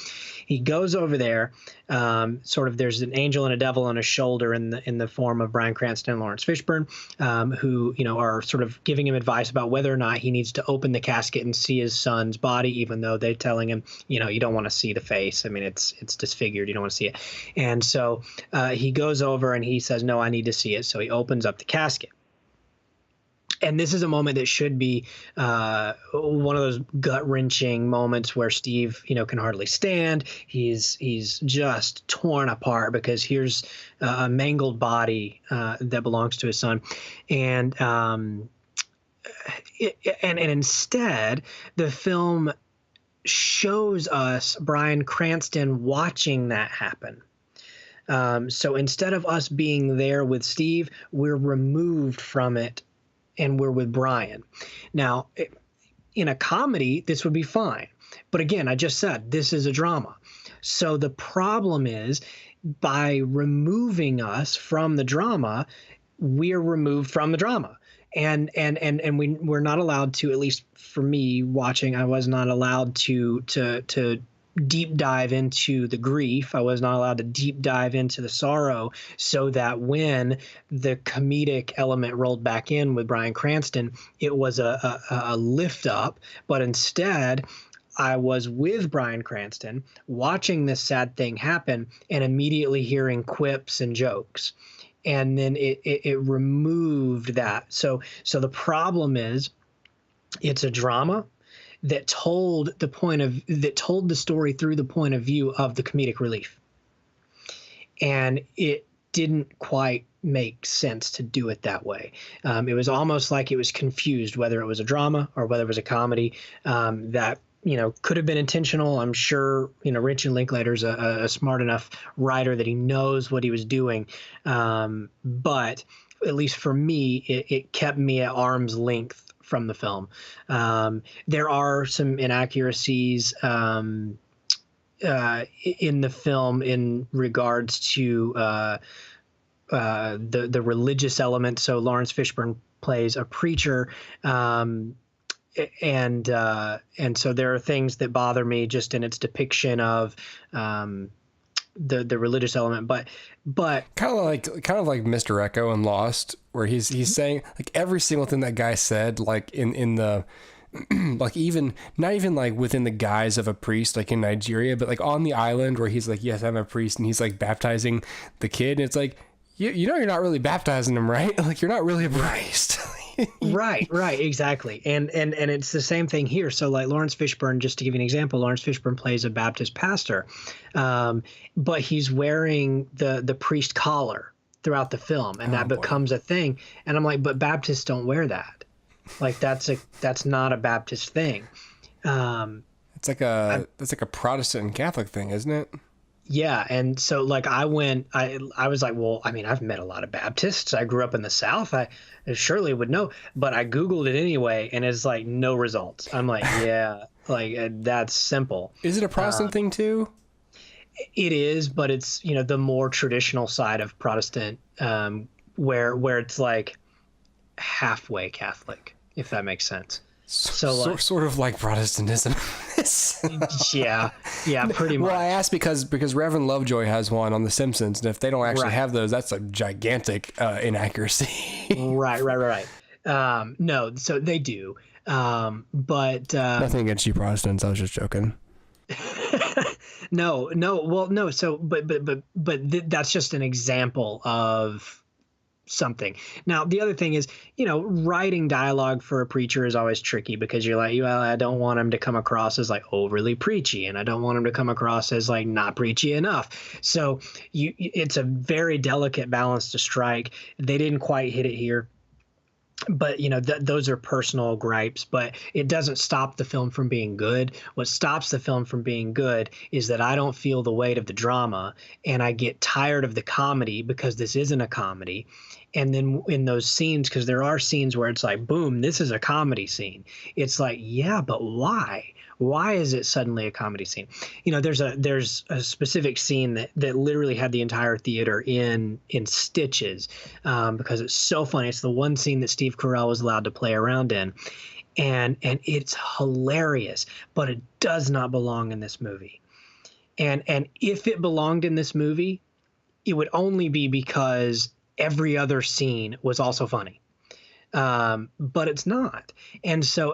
He goes over there, sort of there's an angel and a devil on his shoulder in the form of Bryan Cranston and Lawrence Fishburne, who, are sort of giving him advice about whether or not he needs to open the casket and see his son's body, even though they're telling him, you don't want to see the face. I mean, it's disfigured. You don't want to see it. And so he goes over and he says, no, I need to see it. So he opens up the casket. And this is a moment that should be one of those gut-wrenching moments where Steve, can hardly stand. He's just torn apart because here's a mangled body that belongs to his son, and instead the film shows us Bryan Cranston watching that happen. So instead of us being there with Steve, we're removed from it. And we're with Bryan. Now, in a comedy, this would be fine. But again, I just said, this is a drama. So the problem is, by removing us from the drama, we're removed from the drama. And we're not allowed to, at least for me watching, I was not allowed to deep dive into the grief. I was not allowed to deep dive into the sorrow, so that when the comedic element rolled back in with Bryan Cranston, it was a lift up. But instead, I was with Bryan Cranston watching this sad thing happen and immediately hearing quips and jokes. And then it removed that. So the problem is, it's a drama that told the story through the point of view of the comedic relief. And it didn't quite make sense to do it that way. It was almost like it was confused whether it was a drama or whether it was a comedy. That could have been intentional. I'm sure, Richard Linklater's a smart enough writer that he knows what he was doing. But at least for me, it kept me at arm's length from the film. There are some inaccuracies in the film in regards to the religious element. So Lawrence Fishburne plays a preacher, and so there are things that bother me just in its depiction of the religious element, but kind of like Mr. Echo in Lost, where he's saying like every single thing that guy said, like in the like even not even like within the guise of a priest, like in Nigeria, but like on the island where he's like, yes, I'm a priest, and he's like baptizing the kid, and it's like, you're not really baptizing him, right? Like, you're not really a priest. Right, exactly. And it's the same thing here. So like Lawrence Fishburne, just to give you an example, Lawrence Fishburne plays a Baptist pastor, but he's wearing the priest collar throughout the film, and that becomes a thing. And I'm like, but Baptists don't wear that. Like that's not a Baptist thing. It's like that's like a Protestant and Catholic thing, isn't it? Yeah. And so like I was like, well, I mean, I've met a lot of Baptists. I grew up in the South. I surely would know, but I Googled it anyway, and it's like no results. I'm like, yeah, like that's simple. Is it a Protestant thing too? It is, but it's, the more traditional side of Protestant, where it's like halfway Catholic, if that makes sense. So sort of like Protestantism. yeah, pretty much. Well, I asked because Reverend Lovejoy has one on The Simpsons, and if they don't actually have those, that's a gigantic inaccuracy. Right. No, so they do, but nothing against you Protestants. I was just joking. No. Well, no. So, but that's just an example of something. Now, the other thing is, writing dialogue for a preacher is always tricky, because you're like, well, I don't want him to come across as like overly preachy, and I don't want him to come across as like not preachy enough. So it's a very delicate balance to strike. They didn't quite hit it here. But, those are personal gripes, but it doesn't stop the film from being good. What stops the film from being good is that I don't feel the weight of the drama, and I get tired of the comedy because this isn't a comedy. And then in those scenes, because there are scenes where it's like, boom, this is a comedy scene. It's like, yeah, but why? Why is it suddenly a comedy scene? There's a specific scene that literally had the entire theater in stitches, because it's so funny. It's the one scene that Steve Carell was allowed to play around in, and it's hilarious, but it does not belong in this movie. And if it belonged in this movie, it would only be because every other scene was also funny. But it's not. And so,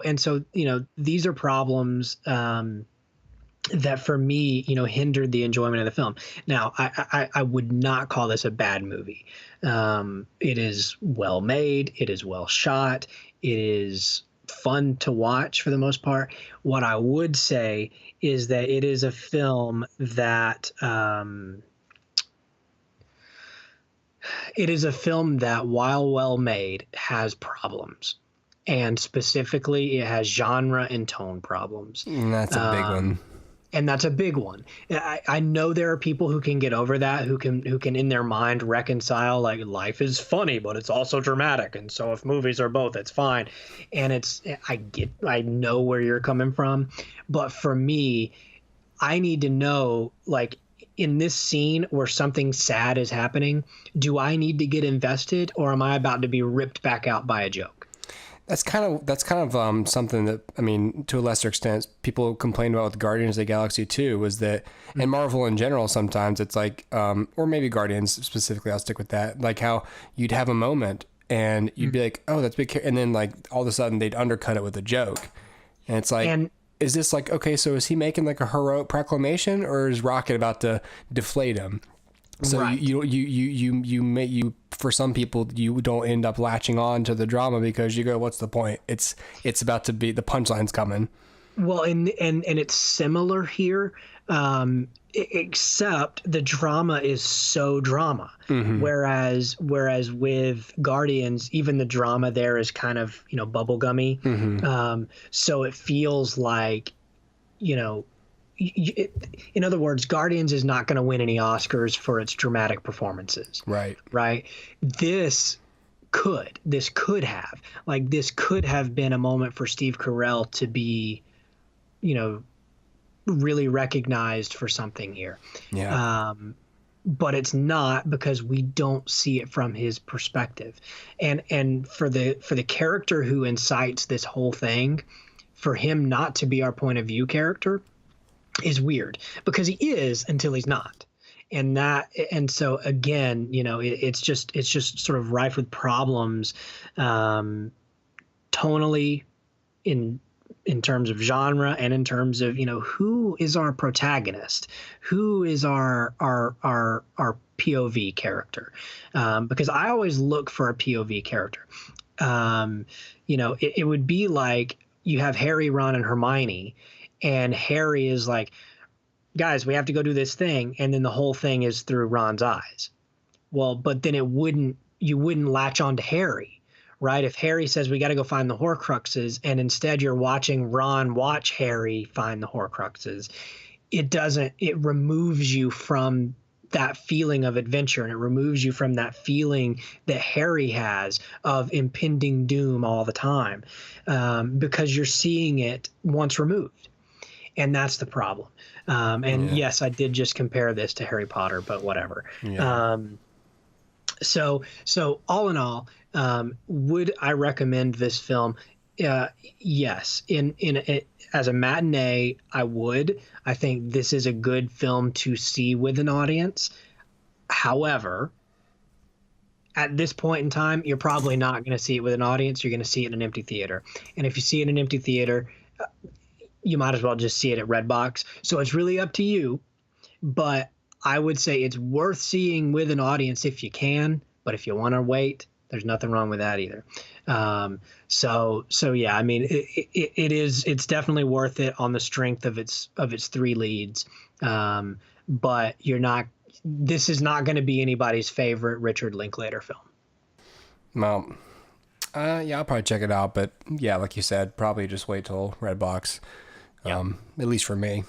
these are problems, that for me, hindered the enjoyment of the film. Now, I would not call this a bad movie. It is well made. It is well shot. It is fun to watch for the most part. What I would say is that it is a film that, while well made, has problems, and specifically it has genre and tone problems. And that's a big one. And that's a big one. I know there are people who can get over that, who can in their mind reconcile, like, life is funny, but it's also dramatic, and so if movies are both, it's fine. And I know where you're coming from, but for me, I need to know, like, in this scene where something sad is happening, do I need to get invested, or am I about to be ripped back out by a joke? That's kind of something that, I mean, to a lesser extent, people complained about with Guardians of the Galaxy 2 was that, and Marvel in general, sometimes it's like, or maybe Guardians specifically, I'll stick with that, like how you'd have a moment and you'd be like, oh, that's big, and then like all of a sudden they'd undercut it with a joke, and it's like, is this like, okay, so is he making like a heroic proclamation, or is Rocket about to deflate him? So right. you for some people, you don't end up latching on to the drama because you go, what's the point? It's about to be, the punchline's coming. Well, and it's similar here, except the drama is so drama. Mm-hmm. Whereas with Guardians, even the drama there is kind of, bubblegummy. Mm-hmm. So it feels like, in other words, Guardians is not going to win any Oscars for its dramatic performances. Right. This could have been a moment for Steve Carell to be, really recognized for something here. Yeah. But it's not, because we don't see it from his perspective. And for the character who incites this whole thing, for him not to be our point of view character is weird, because he is until he's not. And so again, it's just sort of rife with problems, tonally, in terms of genre, and in terms of, who is our protagonist, who is our POV character, because I always look for a POV character. It would be like you have Harry, Ron, and Hermione, and Harry is like, guys, we have to go do this thing. And then the whole thing is through Ron's eyes. Well, but then you wouldn't latch on to Harry, right? If Harry says, we got to go find the Horcruxes, and instead you're watching Ron watch Harry find the Horcruxes, it removes you from that feeling of adventure, and it removes you from that feeling that Harry has of impending doom all the time, because you're seeing it once removed. And that's the problem. Yes, I did just compare this to Harry Potter, but whatever. Yeah. So all in all, would I recommend this film? Yes. As a matinee, I would. I think this is a good film to see with an audience. However, at this point in time, you're probably not going to see it with an audience. You're going to see it in an empty theater. And if you see it in an empty theater, you might as well just see it at Redbox. So it's really up to you, but I would say it's worth seeing with an audience if you can, but if you want to wait, there's nothing wrong with that either. So yeah, I mean, it's definitely worth it on the strength of its three leads. But this is not going to be anybody's favorite Richard Linklater film. Well, yeah, I'll probably check it out, but yeah, like you said, probably just wait till Redbox. At least for me.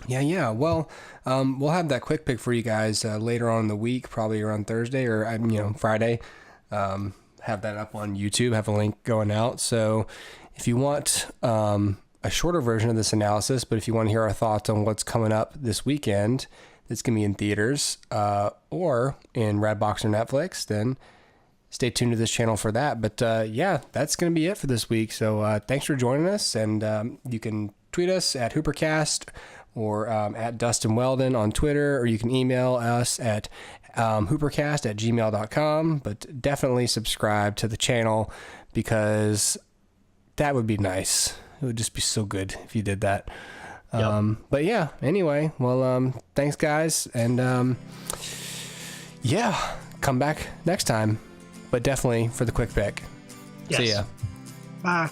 Yeah. Well, we'll have that quick pick for you guys later on in the week, probably around Thursday or Friday. Have that up on YouTube. Have a link going out. So if you want a shorter version of this analysis, but if you want to hear our thoughts on what's coming up this weekend, it's gonna be in theaters or in Redbox or Netflix, then stay tuned to this channel for that. But yeah, that's going to be it for this week. So thanks for joining us. And you can tweet us at HooperCast or at Dustin Weldon on Twitter, or you can email us at hoopercast@gmail.com. But definitely subscribe to the channel, because that would be nice. It would just be so good if you did that. Yep. But yeah, anyway, well, thanks guys. And yeah, come back next time. But definitely for the quick pick. Yes. See ya. Bye.